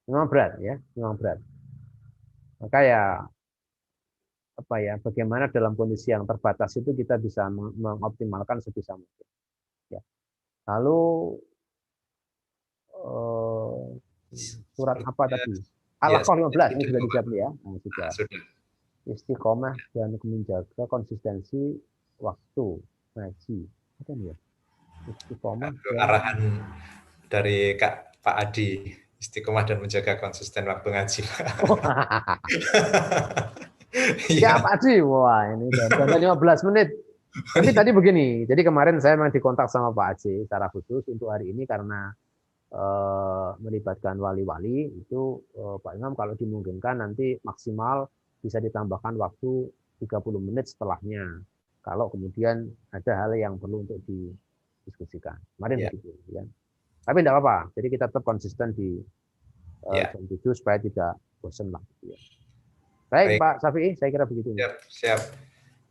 S2: Memang berat ya, memang berat. Maka ya apa ya, bagaimana dalam kondisi yang terbatas itu kita bisa mengoptimalkan sebisa mungkin. Ya. Lalu surat apa tadi? Al-Baqarah 15 ini sudah dijawab ya. Nah, sudah. Istiqomah dan menjaga konsistensi waktu ngaji. Apa nih ya? Istiqomah dan
S1: arahan dari Pak Adi, istiqomah dan menjaga konsisten waktu ngaji.
S2: Ya Pak Adi, wah ini sudah 15 menit. Tapi tadi begini, jadi kemarin saya memang dikontak sama Pak Adi secara khusus untuk hari ini karena melibatkan wali-wali itu Pak Imam kalau dimungkinkan nanti maksimal bisa ditambahkan waktu 30 menit setelahnya. Kalau kemudian ada hal yang perlu untuk didiskusikan. Kemarin begitu ya. Tapi tidak apa-apa. Jadi kita tetap konsisten di jam 7 supaya tidak bosan lah. Ya. Baik, Pak Syafi'i, saya kira begitu.
S1: Siap.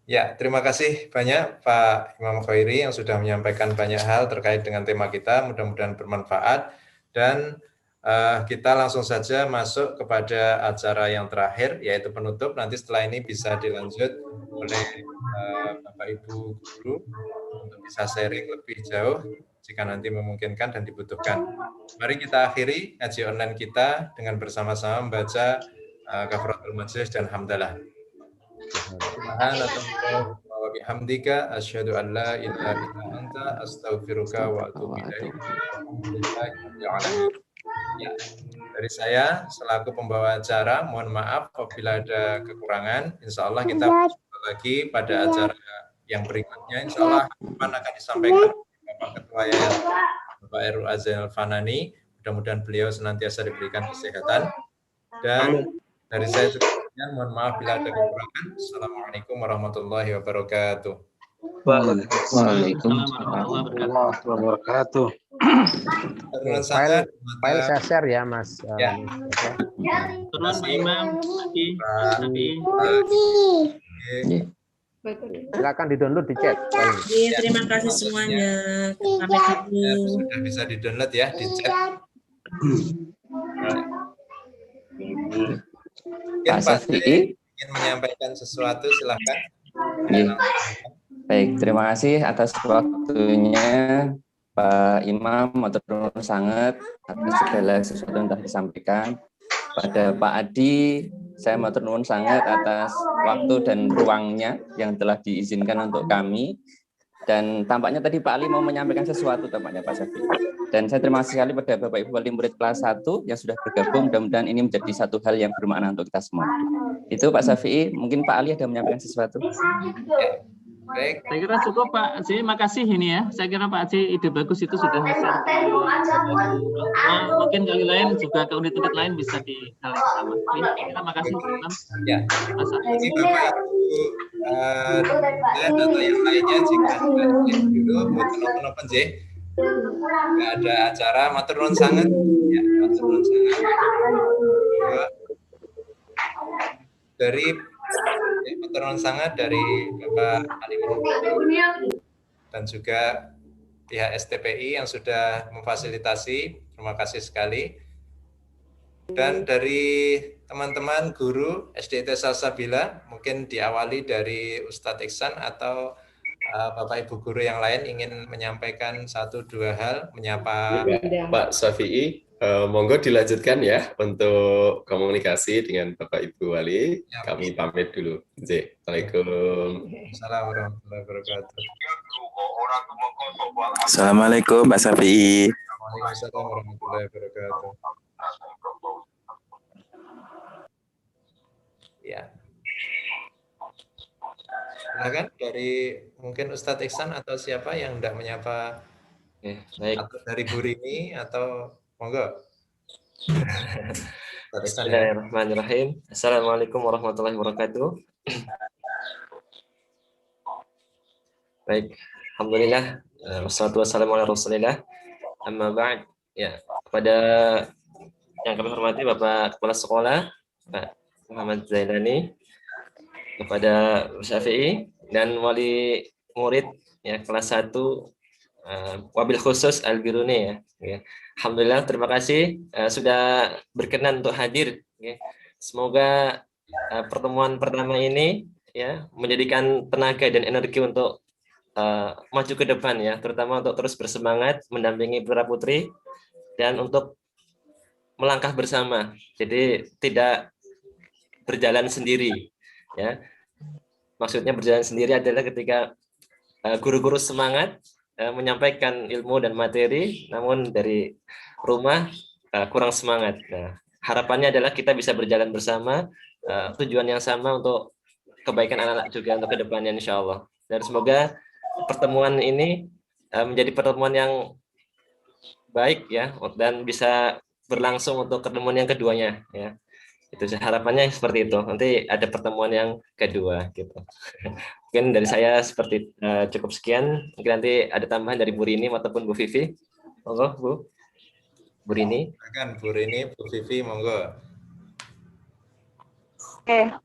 S1: Ya, terima kasih banyak Pak Imam Khairi yang sudah menyampaikan banyak hal terkait dengan tema kita. Mudah-mudahan bermanfaat. Dan kita langsung saja masuk kepada acara yang terakhir, yaitu penutup. Nanti setelah ini bisa dilanjut oleh Bapak Ibu Guru untuk bisa sharing lebih jauh jika nanti memungkinkan dan dibutuhkan. Mari kita akhiri ngaji online kita dengan bersama-sama membaca Kafaratul Majlis dan Hamdalah. Subhanallah wa bihamdika asyhadu an la ilaha illa anta astaghfiruka wa atubu ilaik. Ya, dari saya selaku pembawa acara, mohon maaf apabila ada kekurangan. Insya Allah kita berjumpa lagi pada acara yang berikutnya. Insya Allah akan disampaikan Bapak Ketua Yayasan Bapak Heru Azzainal Fanani. Mudah-mudahan beliau senantiasa diberikan kesehatan. Dan dari saya juga mohon maaf bila ada kekurangan. Assalamualaikum warahmatullahi wabarakatuh.
S4: Waalaikumsalam warahmatullahi wabarakatuh.
S1: Turun sangat.
S2: File saya share ya, Mas.
S1: Ya.
S3: Turun Pak Imam. Tapi
S2: Silakan di-download di chat.
S5: Iya, terima kasih semuanya. Pamit dulu.
S1: Sudah bisa di-download ya di chat. Mungkin
S6: Pak
S1: Pak
S6: Syafi'i
S1: ingin menyampaikan sesuatu, silahkan.
S6: Iya. Baik, terima kasih atas waktunya Pak Imam, matur nuwun sangat atas segala sesuatu yang telah disampaikan. Pada Pak Adi, saya matur nuwun sangat atas waktu dan ruangnya yang telah diizinkan untuk kami. Dan tampaknya tadi Pak Ali mau menyampaikan sesuatu tampaknya Pak Syafi'i. Dan saya terima kasih sekali pada Bapak Ibu wali murid kelas 1 yang sudah bergabung. Mudah-mudahan ini menjadi satu hal yang bermakna untuk kita semua. Itu Pak Syafi'i, mungkin Pak Ali ada menyampaikan sesuatu.
S1: Ya. Baik.
S3: saya kira cukup Pak Aceh, makasih ini ya. Saya kira Pak Aceh ide bagus itu sudah share ke mungkin kali lain juga ke unit-unit lain bisa di hal yang sama. Terima kasih Imam.
S1: Ya. Ini Bapak Ibu dan atau yang lainnya jika dulu buat teman-teman J. Nggak ada acara, matur nuwun sangat. Ya, matur nuwun sangat. Dari matur nuwun sangat dari Bapak Ali dan juga pihak STPI yang sudah memfasilitasi. Terima kasih sekali. Dan dari teman-teman guru SDIT Salsabila, mungkin diawali dari Ustadz Iksan atau Bapak Ibu guru yang lain ingin menyampaikan satu dua hal, menyapa
S7: Pak Syafi'i. Monggo dilanjutkan ya untuk komunikasi dengan Bapak Ibu Wali.
S1: Ya,
S7: kami pamit dulu. Assalamualaikum.
S1: Assalamualaikum warahmatullahi wabarakatuh.
S8: Assalamualaikum Pak Syafi'i.
S1: Waalaikumsalam warahmatullahi wabarakatuh. Ya. Silakan dari mungkin Ustadz Iksan atau siapa yang hendak menyapa,
S6: Baik.
S1: atau dari Bu Rini atau monggo.
S6: Bismillahirrahmanirrahim. Assalamualaikum warahmatullahi wabarakatuh. Baik, alhamdulillah. Wassalatu wassalamu ala Rasulillah. Amma ba'd. Ya, kepada yang kami hormati Bapak Kepala Sekolah, Pak Muhammad Zailani, kepada Syafi'i dan wali murid ya kelas 1 wabil khusus Al-Biruni ya. Alhamdulillah, terima kasih sudah berkenan untuk hadir ya. Semoga pertemuan pertama ini ya menjadikan tenaga dan energi untuk maju ke depan ya, terutama untuk terus bersemangat mendampingi putra putri dan untuk melangkah bersama. Jadi tidak berjalan sendiri ya. Maksudnya berjalan sendiri adalah ketika guru-guru semangat menyampaikan ilmu dan materi, namun dari rumah kurang semangat. Nah, harapannya adalah kita bisa berjalan bersama, tujuan yang sama untuk kebaikan anak-anak juga untuk kedepannya insya Allah. Dan semoga pertemuan ini menjadi pertemuan yang baik ya, dan bisa berlangsung untuk pertemuan yang keduanya ya. Itu harapannya seperti itu. Nanti ada pertemuan yang kedua gitu. Mungkin dari saya seperti cukup sekian. Mungkin nanti ada tambahan dari Bu Rini ataupun Bu Vivi. Monggo Bu. Bu Rini.
S1: Silakan Bu Rini, Bu Vivi, monggo.
S9: Oke.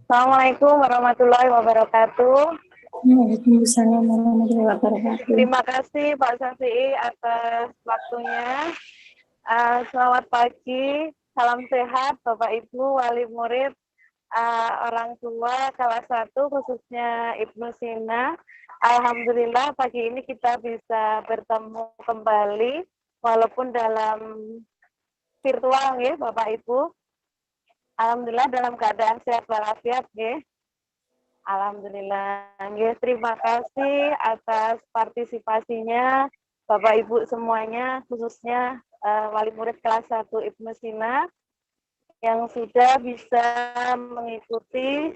S9: Assalamualaikum warahmatullahi wabarakatuh.
S5: Waalaikumsalam warahmatullahi wabarakatuh.
S9: Terima kasih Pak Syafi'i atas waktunya. Selamat pagi, salam sehat Bapak Ibu, wali murid, orang tua kelas 1 khususnya Ibnu Sina. Alhamdulillah pagi ini kita bisa bertemu kembali walaupun dalam virtual ya Bapak Ibu. Alhamdulillah dalam keadaan sehat walafiat ya. Alhamdulillah. Ya, terima kasih atas partisipasinya Bapak Ibu semuanya, khususnya wali murid kelas 1 Ibnu Sina yang sudah bisa mengikuti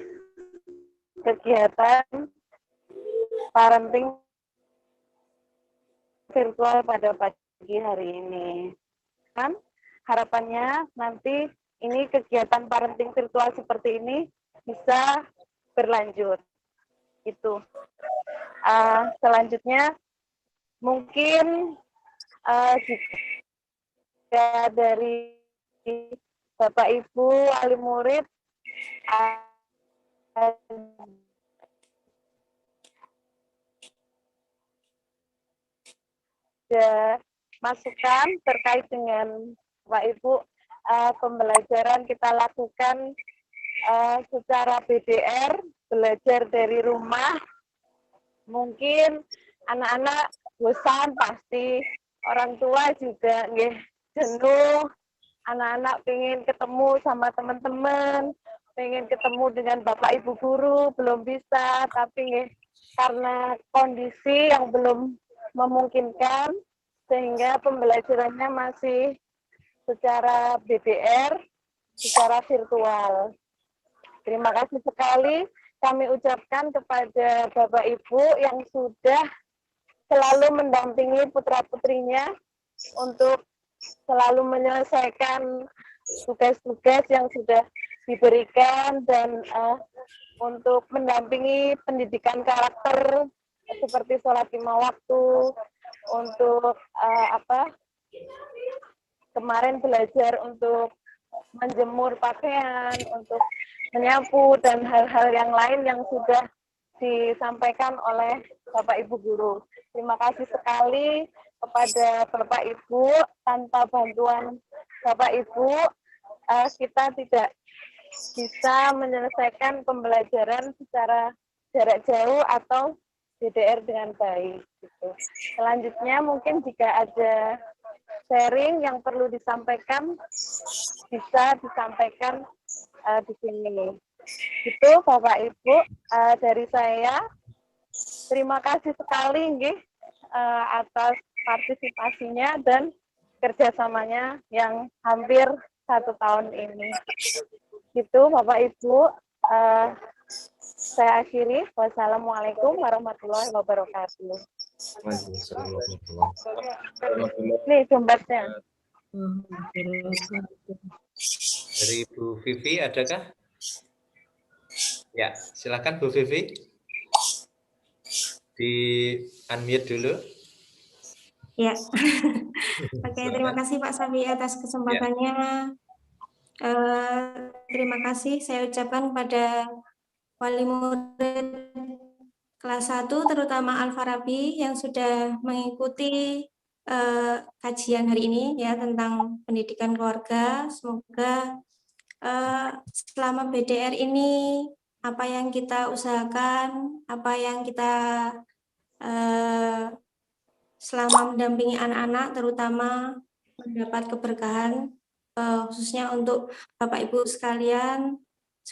S9: kegiatan parenting virtual pada pagi hari ini. Kan harapannya nanti ini kegiatan parenting virtual seperti ini bisa berlanjut. Itu. Selanjutnya mungkin jika dari Bapak Ibu wali murid ada masukan terkait dengan Bapak Ibu pembelajaran kita lakukan secara BDR, belajar dari rumah. Mungkin anak-anak bosan pasti, orang tua juga nggih jenuh, anak-anak pengen ketemu sama teman-teman, pengen ketemu dengan Bapak Ibu guru, belum bisa, tapi nggih karena kondisi yang belum memungkinkan, sehingga pembelajarannya masih secara BDR, secara virtual. Terima kasih sekali kami ucapkan kepada Bapak Ibu yang sudah selalu mendampingi putra-putrinya untuk selalu menyelesaikan tugas-tugas yang sudah diberikan dan untuk mendampingi pendidikan karakter seperti sholat 5 waktu, untuk kemarin belajar untuk menjemur pakaian, untuk menyapu, dan hal-hal yang lain yang sudah disampaikan oleh Bapak Ibu guru. Terima kasih sekali kepada Bapak Ibu. Tanpa bantuan Bapak Ibu, kita tidak bisa menyelesaikan pembelajaran secara jarak jauh atau BDR dengan baik. Gitu. Selanjutnya mungkin jika ada sharing yang perlu disampaikan, bisa disampaikan di sini. Itu Bapak Ibu dari saya. Terima kasih sekali nggih atas partisipasinya dan kerjasamanya yang hampir 1 tahun ini. Itu Bapak Ibu. Saya akhiri. Wassalamualaikum warahmatullahi wabarakatuh. Nih dompetnya.
S1: Dari Bu Vivi adakah? Ya, silakan Bu Vivi. Di unmute dulu.
S10: Ya. Oke, terima kasih Pak Safi atas kesempatannya. Terima kasih saya ucapkan pada wali murid kelas 1 terutama Al-Farabi yang sudah mengikuti kajian hari ini ya tentang pendidikan keluarga. Semoga selama BDR ini apa yang kita usahakan, apa yang kita selama mendampingi anak-anak terutama mendapat keberkahan, khususnya untuk Bapak Ibu sekalian,